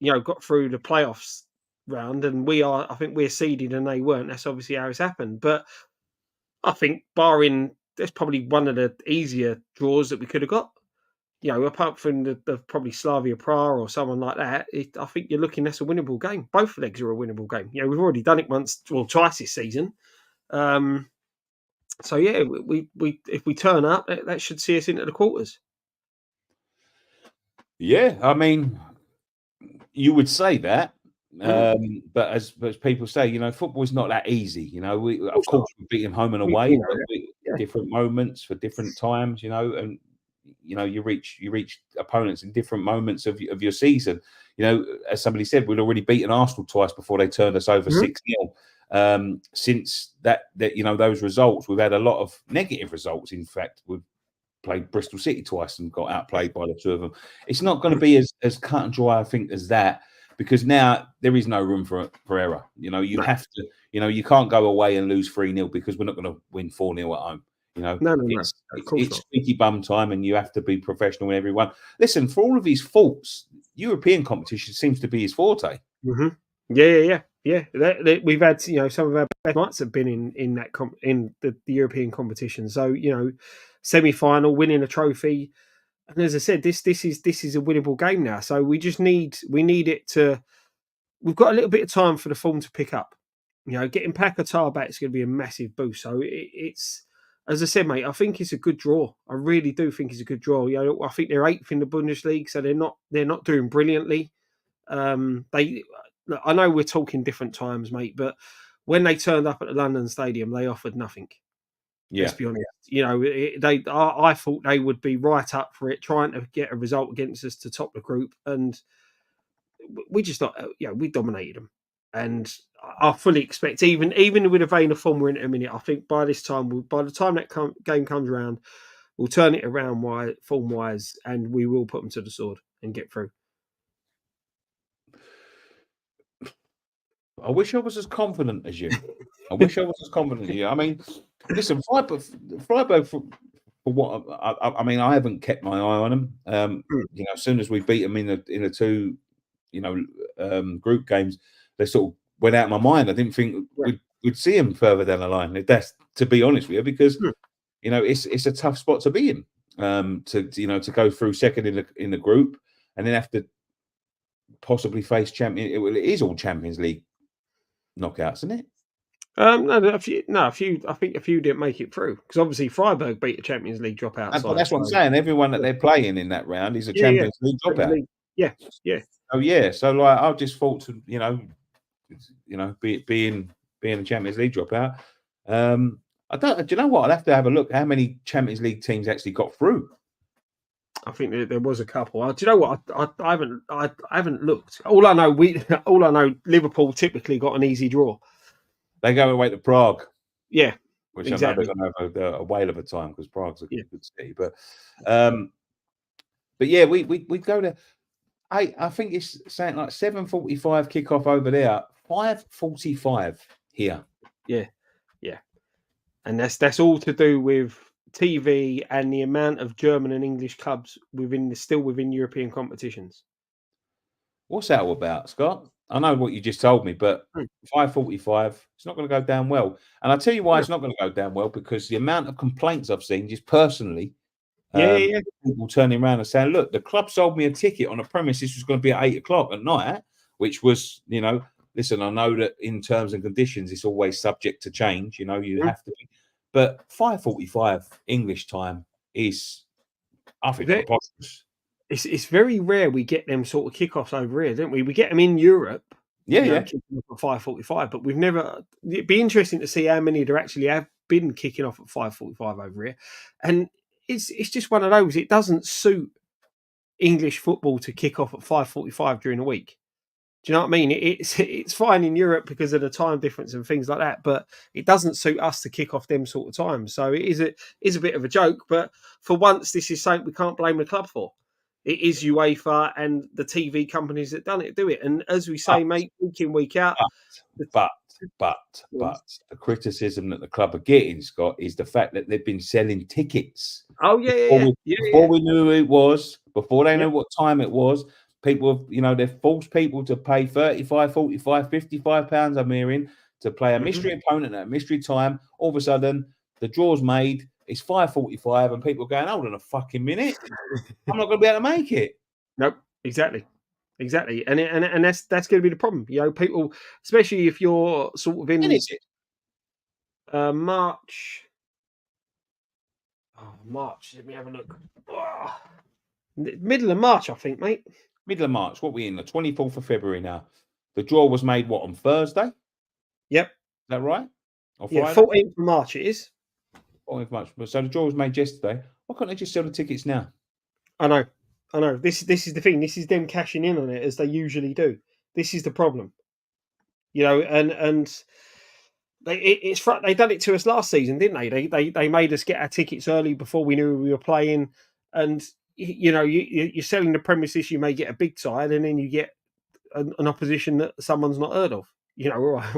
got through the playoffs round, and I think we're seeded and they weren't. That's obviously how it's happened. But I think, barring, that's probably one of the easier draws that we could have got. Apart from the probably Slavia Prague or someone like that, I think you're looking, that's a winnable game. Both legs are a winnable game. We've already done it once or twice this season. So yeah, we if we turn up, that should see us into the quarters. Yeah, I mean, you would say that, but as people say, football is not that easy. We of course we beat them home and away, different moments for different times. And you reach opponents in different moments of your season. As somebody said, we'd already beaten Arsenal twice before they turned us over 6-0. Since that those results, we've had a lot of negative results. In fact, we've played Bristol City twice and got outplayed by the two of them. It's not going to be as cut and dry, I think, as that, because now there is no room for error. You have to. You can't go away and lose 3-0 because we're not going to win 4-0 at home. No. It's squeaky bum time, and you have to be professional with everyone. Listen, for all of his faults, European competition seems to be his forte. Mm-hmm. Yeah. We've had some of our best nights have been in the European competition. So semi-final, winning a trophy, and as I said, this is a winnable game now. So we need it to. We've got a little bit of time for the form to pick up. Getting Paquetá back is going to be a massive boost. So it's. As I said, mate, I think it's a good draw. I really do think it's a good draw. I think they're 8th in the Bundesliga, so they're not doing brilliantly. I know we're talking different times, mate, but when they turned up at the London Stadium, they offered nothing. Yeah. Let's be honest. I thought they would be right up for it, trying to get a result against us to top the group, and we just not, we dominated them, and I fully expect even with a vein of form we're in a minute. I think by this time, by the time that game comes around, we'll turn it around form wise, and we will put them to the sword and get through. I wish I was as confident as you. I wish I was as confident as you. I mean, listen, Freiburg for what I mean, I haven't kept my eye on them. As soon as we beat them in the two, group games, they sort of went out of my mind. I didn't think we'd see them further down the line. That's to be honest with you, because it's a tough spot to be in. To go through second in the group and then have to possibly face champion. It is all Champions League knockouts, isn't it? A few. I think a few didn't make it through because obviously Freiburg beat the Champions League dropout. That's what I'm saying. Everyone that they're playing in that round is a Champions League dropout. Yeah. Oh yeah. So like, I just thought to being a Champions League dropout. I don't. Do you know what? I'd have to have a look how many Champions League teams actually got through. I think there was a couple. Do you know what? I haven't looked. All I know, Liverpool typically got an easy draw. They go away to Prague. Yeah, which exactly. I know they're going to have a whale of a time because Prague's a good city. But yeah, we go to. I think it's saying like 7:45 kickoff over there, 5:45 here. Yeah, and that's all to do with TV and the amount of German and English clubs still within European competitions. What's that all about, Scott? I know what you just told me, but 5:45, it's not going to go down well. And I'll tell you why it's not going to go down well, because the amount of complaints I've seen just personally, people turning around and saying, look, the club sold me a ticket on a premise this was going to be at 8 o'clock at night, which was, listen, I know that in terms and conditions, it's always subject to change. You have to be. But 5:45 English time is, I think, preposterous. It's very rare we get them sort of kickoffs over here, don't we? We get them in Europe. Kicking off at 5:45, but we've never. It'd be interesting to see how many there actually have been kicking off at 5:45 over here, and it's just one of those. It doesn't suit English football to kick off at 5:45 during the week. Do you know what I mean? It's fine in Europe because of the time difference and things like that, but it doesn't suit us to kick off them sort of times. So it is a bit of a joke, but for once, this is something we can't blame the club for. It is UEFA and the TV companies that do it. And as we say, mate, week in, week out. But the criticism that the club are getting, Scott, is the fact that they've been selling tickets. Oh, yeah. Before we knew who it was, before they knew what time it was, people, they've forced people to pay 35, 45, 55 pounds, I'm hearing, to play a mystery opponent at a mystery time. All of a sudden, the draw's made. It's 5:45, and people are going, hold on a fucking minute. I'm not going to be able to make it. Nope, exactly. And that's going to be the problem. People, especially if you're sort of in March. Oh, March. Let me have a look. Middle of March, I think, mate. Middle of March. What are we in? The 24th of February now. The draw was made, on Thursday? Yep. Is that right? Or Friday? 14th of March it is. 14th of March. So the draw was made yesterday. Why can't they just sell the tickets now? I know. This is the thing. This is them cashing in on it as they usually do. This is the problem. And they done it to us last season, didn't they? They made us get our tickets early before we knew we were playing, and you're selling the premises. You may get a big side, and then you get an opposition that someone's not heard of.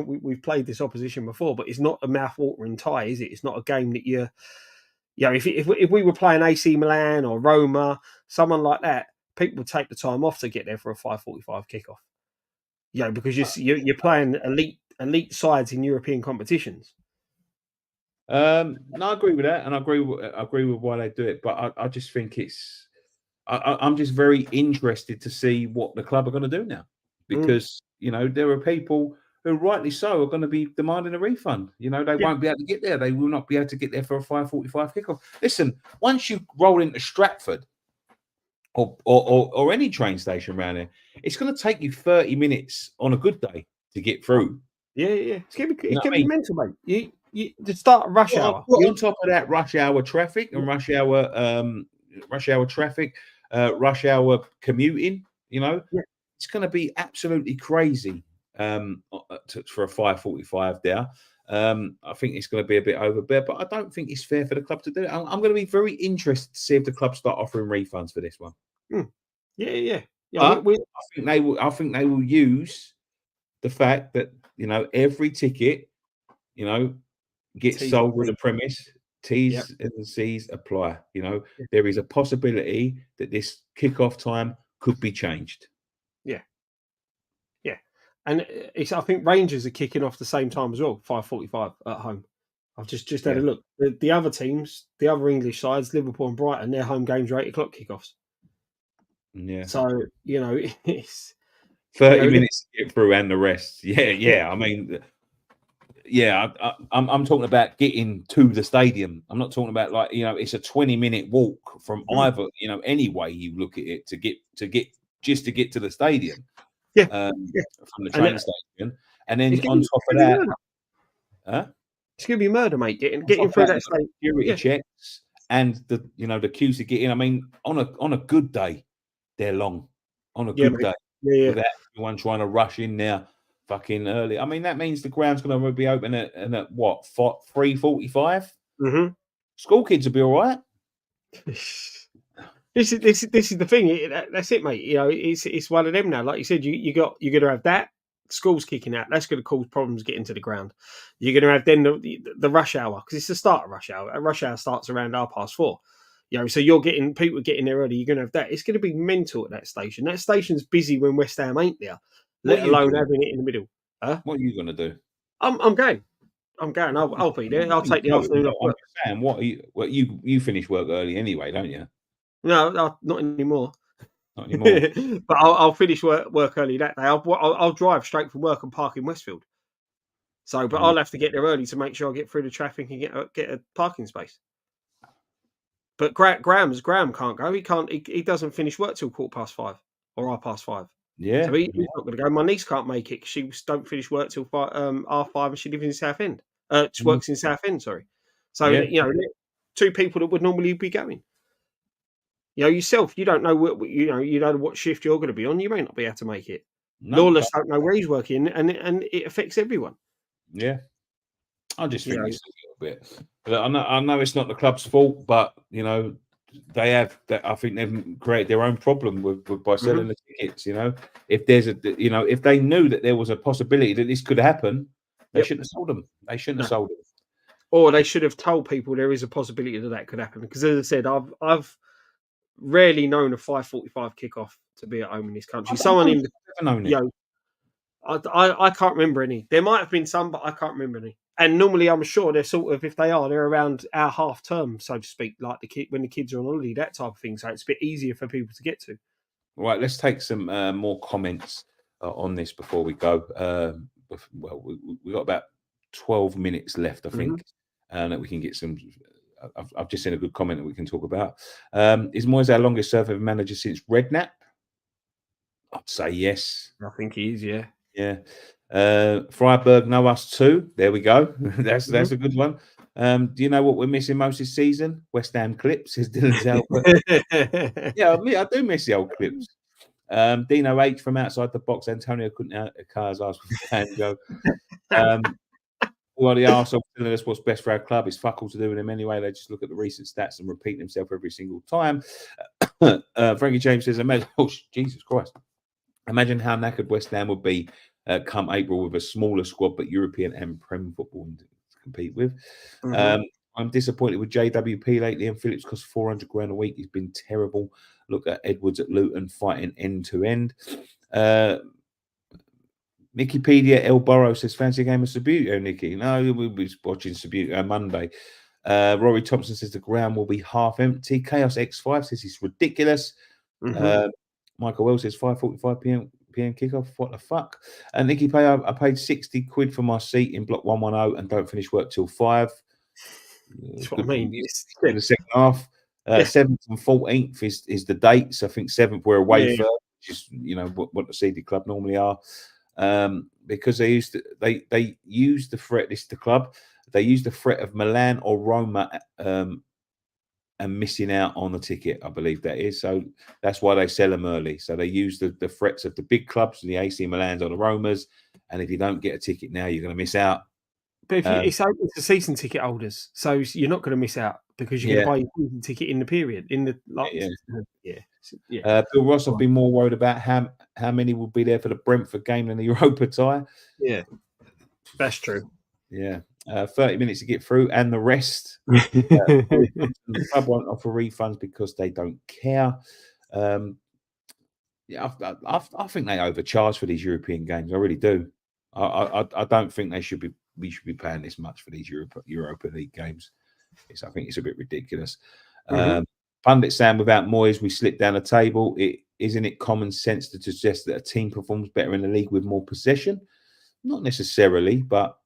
We've played this opposition before, but it's not a mouth-watering tie, is it? It's not a game that if we were playing AC Milan or Roma, someone like that, people would take the time off to get there for a 5:45 kickoff. Because you're playing elite sides in European competitions. No, I agree with that, and I agree with why they do it. But I just think I'm just very interested to see what the club are going to do now, because there are people who, rightly so, are going to be demanding a refund. They won't be able to get there. They will not be able to get there for a 5:45 kickoff. Listen, once you roll into Stratford or any train station around here, it's going to take you 30 minutes on a good day to get through. Yeah. It's going to be mental, mate. You to start rush hour. On top of that, rush hour traffic and rush hour traffic, rush hour commuting. it's going to be absolutely crazy for a 5:45 there. I think it's going to be a bit overbearing, but I don't think it's fair for the club to do it. I'm going to be very interested to see if the club start offering refunds for this one. Yeah. But I think they will. I think they will use the fact that every ticket, gets T's sold and with a C's. premise. T's Yep. and C's apply. There is a possibility that this kickoff time could be changed. Yeah, and I think Rangers are kicking off the same time as well, 5:45 at home. I've just had a look. The other teams, the other English sides, Liverpool and Brighton, their home games are 8:00 kickoffs. Yeah. So it's 30 minutes to get through and the rest. Yeah. I mean, I'm talking about getting to the stadium. I'm not talking about it's a 20-minute walk from either any way you look at it to get to the stadium. From the train station, and then on top of that, it's gonna be murder, mate. Getting through that station. Security checks and the queues to get in. I mean, on a good day, they're long. On a good day, without everyone trying to rush in there fucking early. I mean, that means the ground's going to be open at what 3:45. School kids will be all right. This is the thing. That's it, mate. It's one of them now. Like you said, you're going to have that. School's kicking out. That's going to cause problems getting to the ground. You're going to have then the rush hour, because it's the start of rush hour. Rush hour starts around 4:30. So you're getting people getting there early. You're going to have that. It's going to be mental at that station. That station's busy when West Ham ain't there, let alone having it in the middle. What are you going to do? I'm going. I'll be there. I'll take the afternoon off work. Sam, you finish work early anyway, don't you? No, not anymore. Not anymore. But I'll finish work early that day. I'll drive straight from work and park in Westfield. So, but I'll have to get there early to make sure I get through the traffic and get a parking space. But Graham can't go. He can't. He doesn't finish work till 5:15 or 5:30. Yeah. So he's not going to go. My niece can't make it because she don't finish work till 5:30, and she lives in Southend. She works in Southend. Sorry. So two people that would normally be going. Yourself, you don't know you don't know what shift you're going to be on. You may not be able to make it. Lawless don't know where he's working, and it affects everyone. Yeah, I just think it's a little bit. But I know it's not the club's fault, but they have. I think they've created their own problem by selling the tickets. If there's if they knew that there was a possibility that this could happen, they shouldn't have sold them. They shouldn't have sold them. Or they should have told people there is a possibility that could happen. Because as I said, I've rarely known a 5:45 kickoff to be at home in this country. I can't remember any. There might have been some, but I can't remember any. And normally, I'm sure they're sort of, if they are, they're around our half term, so to speak, like when the kids are on holiday, that type of thing. So it's a bit easier for people to get to. Right, let's take some more comments on this before we go. Well, we've got about 12 minutes left, I think, and that we can get some. I've just seen a good comment that we can talk about. Is Moyes our longest serving manager since Redknapp? I'd say yes. I think he is, yeah. Yeah. Freiburg know us too. There we go. That's a good one. Do you know what we're missing most this season? West Ham clips, says Dylan Zalbert. Yeah, I do miss the old clips. Dino H from outside the box. Antonio couldn't out the cars ask for Tango. Well, the arsehole telling us what's best for our club is fuck all to do with them anyway. They just look at the recent stats and repeat themselves every single time. Frankie James says, imagine, Jesus Christ. Imagine how knackered West Ham would be come April with a smaller squad, but European and Prem football to compete with. I'm disappointed with JWP lately, and Phillips costs 400 grand a week. He's been terrible. Look at Edwards at Luton fighting end to end. Wikipedia El Burrow says, fancy a game of Subbuteo, Nicky? No, we'll be watching Subbuteo Monday. Rory Thompson says the ground will be half empty. Chaos X5 says it's ridiculous. Michael Wells says 5:45 p.m. kickoff. What the fuck? And Nicky Pay, I paid 60 quid for my seat in block 110 and don't finish work till 5. That's what I mean. In the second half. 7th and 14th is the dates. I think 7th we're away first, which is what the seeded club normally are. Because they used the threat. This is the club. They used the threat of Milan or Roma and missing out on the ticket, I believe that is. So that's why they sell them early. So they use the threats of the big clubs, the AC Milans or the Romas. And if you don't get a ticket now, you're going to miss out. But if it's open to season ticket holders, so you're not going to miss out because you're going to buy your season ticket in the period. Bill Ross, I've been more worried about how many will be there for the Brentford game than the Europa tie. Yeah, that's true. Yeah, 30 minutes to get through, and the rest. The club won't offer refunds because they don't care. I think they overcharge for these European games. I really do. I don't think we should be paying this much for these Europa League games. I think it's a bit ridiculous. Pundit Sam, without Moyes, we slip down the table. Isn't it common sense to suggest that a team performs better in the league with more possession? Not necessarily, but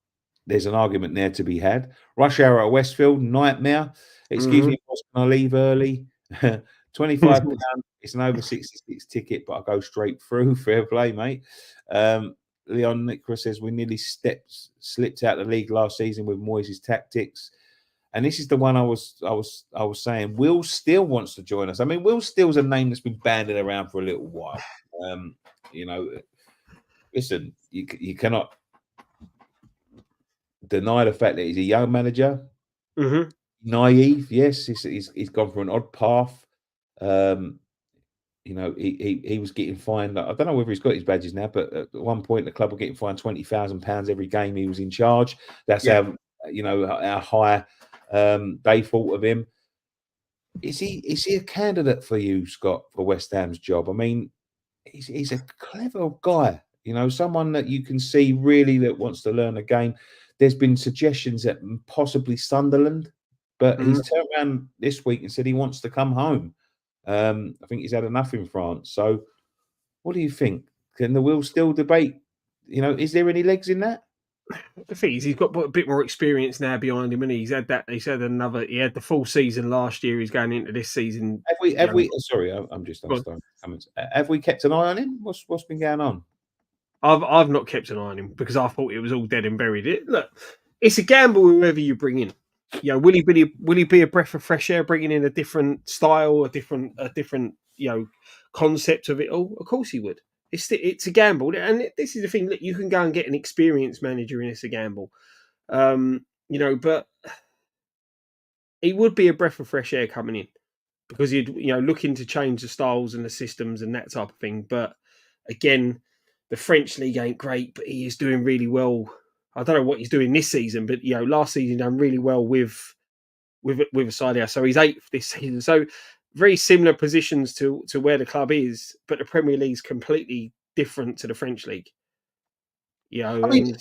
there's an argument there to be had. Rush hour at Westfield, nightmare. Excuse me, boss, can I leave early? £25. It's an over 66 ticket, but I go straight through. Fair play, mate. Leon Nicholas says we nearly slipped out of the league last season with Moyes' tactics. And this is the one I was saying. Will Steele wants to join us. I mean, Will Steele's a name that's been banded around for a little while. Listen, you cannot deny the fact that he's a young manager. Naive, yes. He's gone for an odd path. He was getting fined. I don't know whether he's got his badges now, but at one point the club were getting fined £20,000 every game he was in charge. That's how high they thought of him. Is he a candidate for you, Scott, for West Ham's job? I mean, he's a clever guy. Someone that you can see really that wants to learn a game. There's been suggestions that possibly Sunderland, but he's turned around this week and said he wants to come home. I think he's had enough in France. So what do you think? Can the Will Steele debate, is there any legs in that? The thing is, he's got a bit more experience now behind him, and he had the full season last year. He's going into this season. Have we? Sorry, I'm just understanding comments. Have we kept an eye on him? What's been going on? I've not kept an eye on him because I thought it was all dead and buried. Look, it's a gamble whoever you bring in. Will he be a breath of fresh air, bringing in a different style, a different concept of it all? Of course he would. It's a gamble, and this is the thing that you can go and get an experienced manager, and it's a gamble. But he would be a breath of fresh air coming in because he'd looking to change the styles and the systems and that type of thing. But again, the French league ain't great, but he is doing really well. I don't know what he's doing this season, but last season he done really well with a side here. So he's 8th this season. So very similar positions to where the club is, but the Premier League's completely different to the French league. I mean,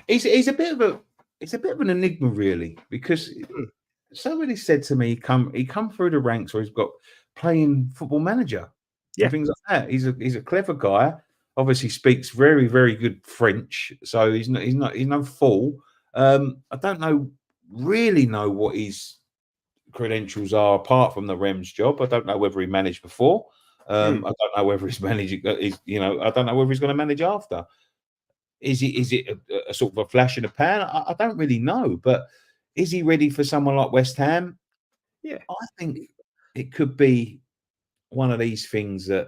he's a bit of an enigma, really, because somebody said to me, he come through the ranks where he's got playing Football Manager, and things like that. He's a clever guy. Obviously, speaks very, very good French, so he's no fool. I don't really know what his credentials are apart from the Rems job. I don't know whether he managed before. I don't know whether he's managing. I don't know whether he's going to manage after. Is it a sort of a flash in the pan? I don't really know, but is he ready for someone like West Ham? Yeah, I think it could be one of these things that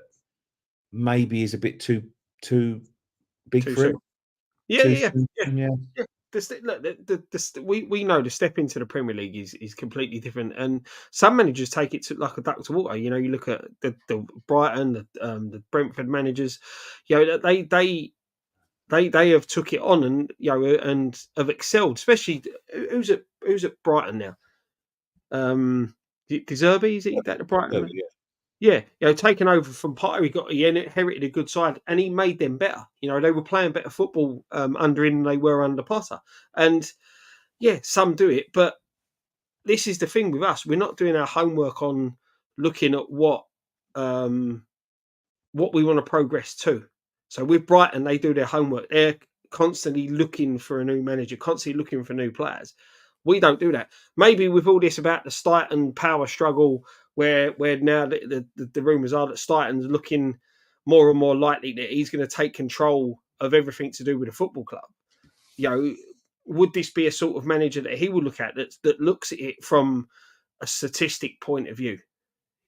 maybe is a bit too big for him. Yeah. We know the step into the Premier League is completely different, and some managers take it to like a duck to water. You look at the Brighton, the Brentford managers. They have took it on and and have excelled. Especially who's at Brighton now? De Zerbi, is it that the Brighton? Yeah, taken over from Potter, he inherited a good side, and he made them better. They were playing better football under him than they were under Potter. And some do it, but this is the thing with us: we're not doing our homework on looking at what we want to progress to. So with Brighton, they do their homework. They're constantly looking for a new manager, constantly looking for new players. We don't do that. Maybe with all this about the Stighton power struggle, where now the rumours are that Stighton's looking more and more likely that he's going to take control of everything to do with the football club. Would this be a sort of manager that he would look at that looks at it from a statistic point of view,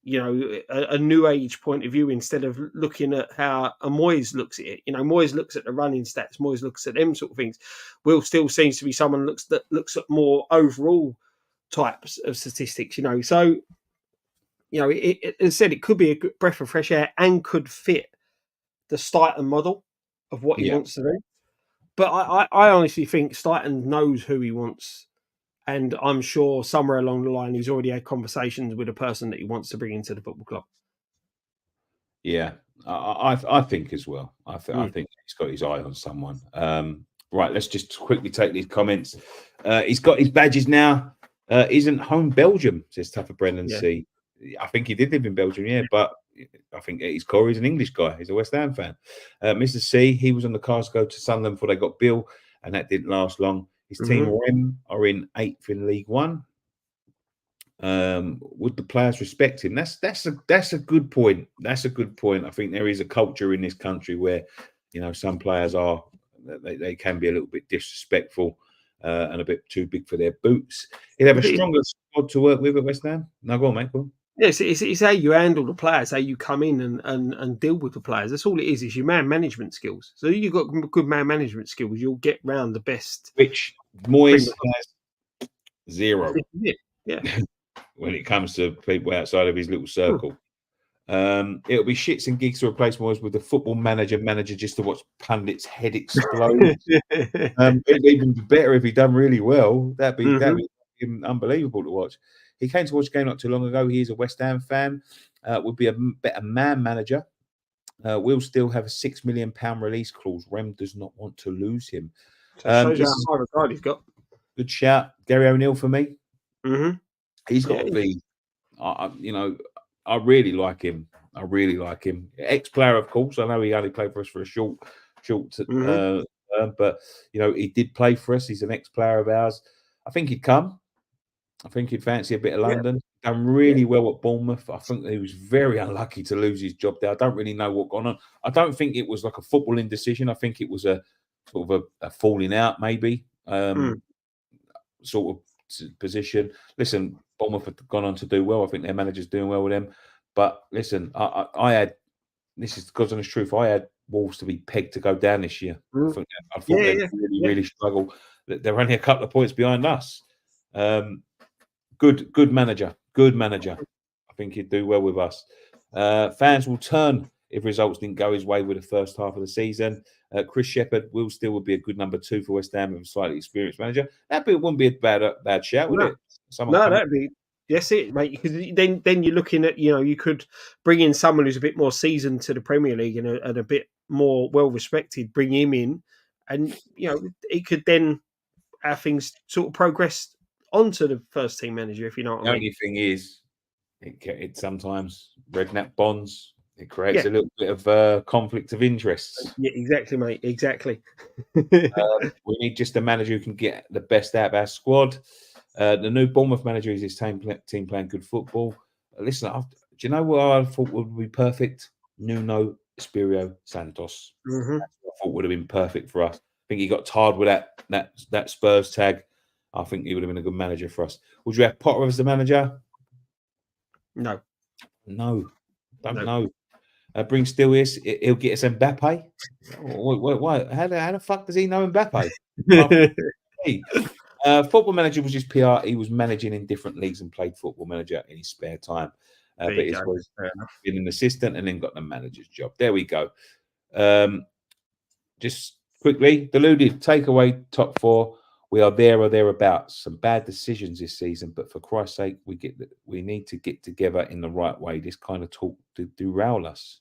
a new age point of view, instead of looking at how a Moyes looks at it. Moyes looks at the running stats, Moyes looks at them sort of things. Will still seems to be someone that looks at more overall types of statistics, So, as I said, it could be a good breath of fresh air and could fit the Stuyton model of what he wants to do. But I honestly think Stuyton knows who he wants. And I'm sure somewhere along the line, he's already had conversations with a person that he wants to bring into the football club. Yeah, I think as well. I think he's got his eye on someone. Right, let's just quickly take these comments. He's got his badges now. Isn't home Belgium, says Tougher Brendan C. I think he did live in Belgium, but I think at his core he's an English guy. He's a West Ham fan. Mr. C, he was on the cards to go to Sunderland before they got Bill, and that didn't last long. His team Rem are in 8th in League One. Would the players respect him? That's a good point. That's a good point. I think there is a culture in this country where, some players they can be a little bit disrespectful and a bit too big for their boots. He'd have a stronger squad to work with at West Ham. No, go on, mate. Go on. Yes, it's how you handle the players, how you come in and deal with the players. That's all it is your man management skills. So you've got good man management skills, you'll get round the best. Which Moyes has zero. Yeah. When it comes to people outside of his little circle. It'll be shits and gigs to replace Moyes with the football manager just to watch pundits' head explode. It'd even be better if he'd done really well. That'd be unbelievable to watch. He came to watch a game not too long ago. He is a West Ham fan. Would be a better man manager. Will still have a £6 million release clause. Rem does not want to lose him. Shows you how high regard he's got. Good shout. Gary O'Neill for me. He's got to be, I really like him. Ex-player, of course. I know he only played for us for a short but he did play for us. He's an ex-player of ours. I think he'd come. I think he'd fancy a bit of London. Done really well at Bournemouth. I think he was very unlucky to lose his job there. I don't really know what gone on. I don't think it was like a footballing decision. I think it was a sort of a falling out, maybe. Sort of position. Listen, Bournemouth have gone on to do well. I think their manager's doing well with them. But listen, I had, this is God's honest truth, I had Wolves to be pegged to go down this year. I thought they'd really struggle. They're only a couple of points behind us. Good manager. I think he'd do well with us. Fans will turn if results didn't go his way with the first half of the season. Chris Shepherd still would be a good number 2 for West Ham with a slightly experienced manager. That wouldn't be a bad shout, would it? That'd be. That's it, mate. Because then you're looking at, you could bring in someone who's a bit more seasoned to the Premier League and a bit more well respected. Bring him in, and he could then have things sort of progress onto the first team manager, if you know what I mean. The only thing is, it sometimes redknapp bonds. It creates a little bit of conflict of interest. Yeah, exactly, mate. Exactly. We need just a manager who can get the best out of our squad. The new Bournemouth manager is his team playing good football. Listen, do you know what I thought would be perfect? Nuno Espirito Santos. That's what I thought would have been perfect for us. I think he got tired with that Spurs tag. I think he would have been a good manager for us. Would you have Potter as the manager? No. Don't know. Bring Still is. He'll get us Mbappe. What? How the fuck does he know Mbappe? Football manager was just PR. He was managing in different leagues and played football manager in his spare time. But he's been an assistant and then got the manager's job. There we go. Just quickly, deluded takeaway top 4. We are there or thereabouts. Some bad decisions this season, but for Christ's sake, we need to get together in the right way. This kind of talk to derail us.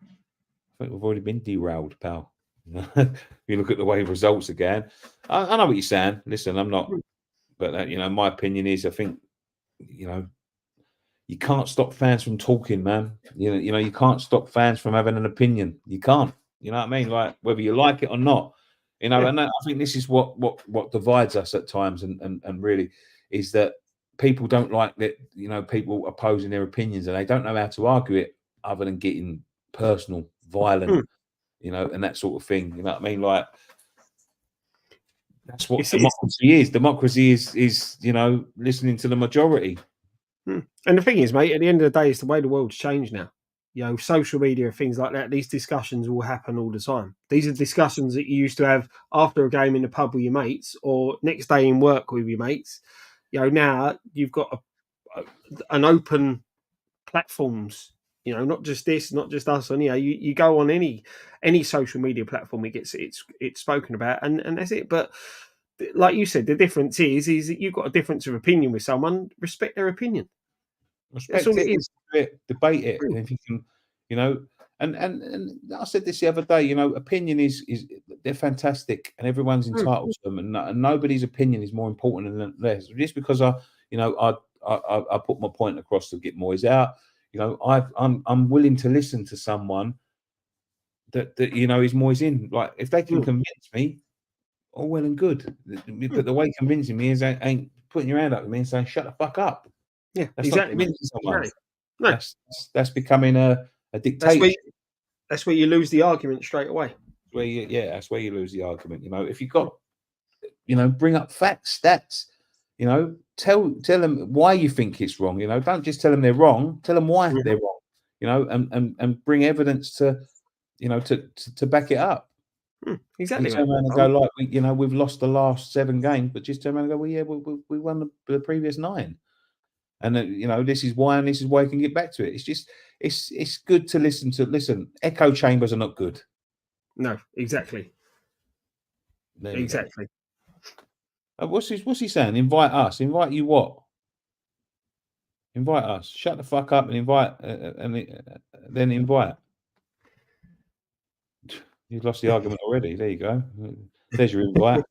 I think we've already been derailed, pal. You look at the way results again. I know what you're saying. Listen, I'm not, but my opinion is, I think, you can't stop fans from talking, man. You can't stop fans from having an opinion. You can't. You know what I mean? Like, whether you like it or not. And I think this is what divides us at times, and really is that people don't like that. People opposing their opinions, and they don't know how to argue it other than getting personal, violent, and that sort of thing. You know what I mean? Like, that's what democracy is. Democracy is listening to the majority. And the thing is, mate, at the end of the day, it's the way the world's changed now. You know, social media and things like that, these discussions will happen all the time. These are discussions that you used to have after a game in the pub with your mates or next day in work with your mates. You know, now you've got an open platforms, you know, not just this, not just us. And, you know, you go on any social media platform, it's spoken about and that's it. But like you said, the difference is that you've got a difference of opinion with someone, respect their opinion. That's Respect all it, it is. debate it, and if you can, you know, and I said this the other day, you know, opinion is they're fantastic, and everyone's entitled to them, and nobody's opinion is more important than theirs. Just because I put my point across to get Moyes out, you know, I'm willing to listen to someone that you know is Moyes in. Like if they can convince me, all well and good. But the way convincing me is ain't putting your hand up to me and saying shut the fuck up. Yeah, That's exactly. not convincing someone. Exactly. No, That's becoming a dictatorship. That's where you lose the argument straight away. That's where you lose the argument. You know, if you've got, you know, bring up facts, stats. You know, tell them why you think it's wrong. You know, don't just tell them they're wrong. Tell them why they're wrong. You know, and bring evidence to, you know, to back it up. Exactly. You turn around and go like, you know, we've lost the last 7 games, but just turn around and go, well, yeah, we won the previous 9. And you know, this is why, and this is why you can get back to it. It's just, it's good to listen to. Listen, echo chambers are not good. No, exactly. Exactly. What's he saying? Invite us. Invite you what? Invite us. Shut the fuck up and invite, then invite. You've lost the argument already. There you go. There's your invite.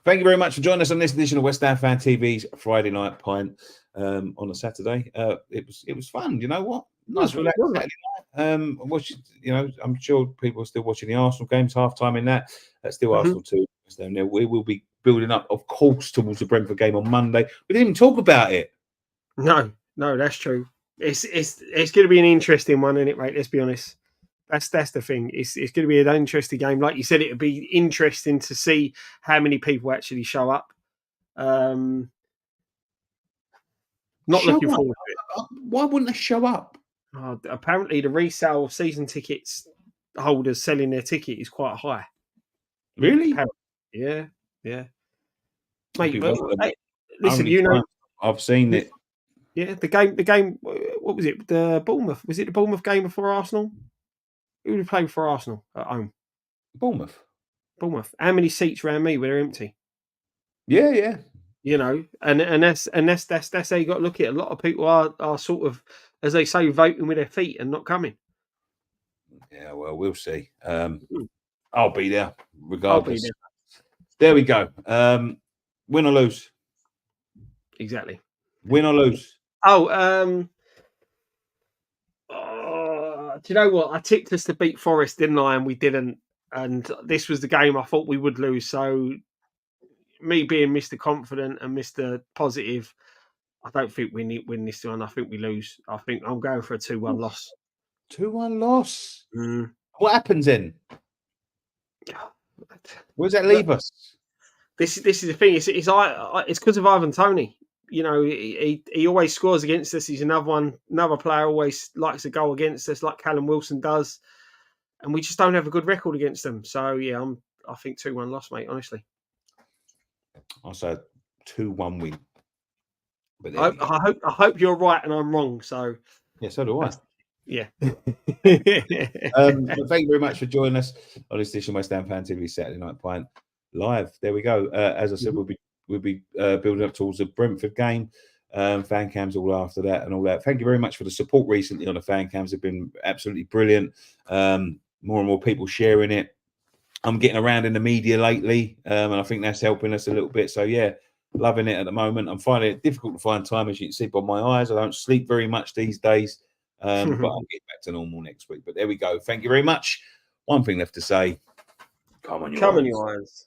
Thank you very much for joining us on this edition of West Ham Fan TV's Friday Night Pint on a Saturday. It was fun. You know what? Nice relaxed Saturday night. You know, I'm sure people are still watching the Arsenal games, half time in that. That's still Arsenal 2. We will be building up, of course, towards the Brentford game on Monday. We didn't even talk about it. No, that's true. It's going to be an interesting one, isn't it, mate? Let's be honest. That's the thing. It's going to be an interesting game. Like you said, it'll be interesting to see how many people actually show up. Not looking forward to it. Why wouldn't they show up? Apparently, the resale season tickets holders selling their ticket is quite high. Really? Yeah. Mate, but, listen, you know, I've seen it. Yeah, the game. What was it? The Bournemouth. Was it the Bournemouth game before Arsenal? Who was playing for Arsenal at home? Bournemouth. How many seats around me were empty? Yeah. You know, and that's how you got to look at it. A lot of people are sort of, as they say, voting with their feet and not coming. Yeah, well, we'll see. I'll be there regardless. There we go. Win or lose? Exactly. Win or lose? Do you know what? I tipped us to beat Forest, didn't I? And we didn't. And this was the game I thought we would lose. So, me being Mr. Confident and Mr. Positive, I don't think we win this one. I think we lose. I think I'm going for a 2-1 loss. 2-1 loss? What happens then? Where does that leave us? This is the thing. It's because of Ivan Toney. You know, he always scores against us. He's another player always likes to go against us, like Callum Wilson does, and we just don't have a good record against them. So yeah, I think 2-1 loss, mate. Honestly, I'll say 2-1 win. But I hope you're right and I'm wrong. So yeah, so do I. Yeah. Thank you very much for joining us on this edition of West Ham Fan TV Saturday Night Pint live. There we go. As I said, we'll be building up towards the Brentford game. Fan cams all after that and all that. Thank you very much for the support recently on the fan cams. Have been absolutely brilliant. More and more people sharing it. I'm getting around in the media lately, and I think that's helping us a little bit. So yeah, loving it at the moment. I'm finding it difficult to find time, as you can see by my eyes. I don't sleep very much these days, but I'll get back to normal next week. But there we go. Thank you very much. One thing left to say: come on, your eyes.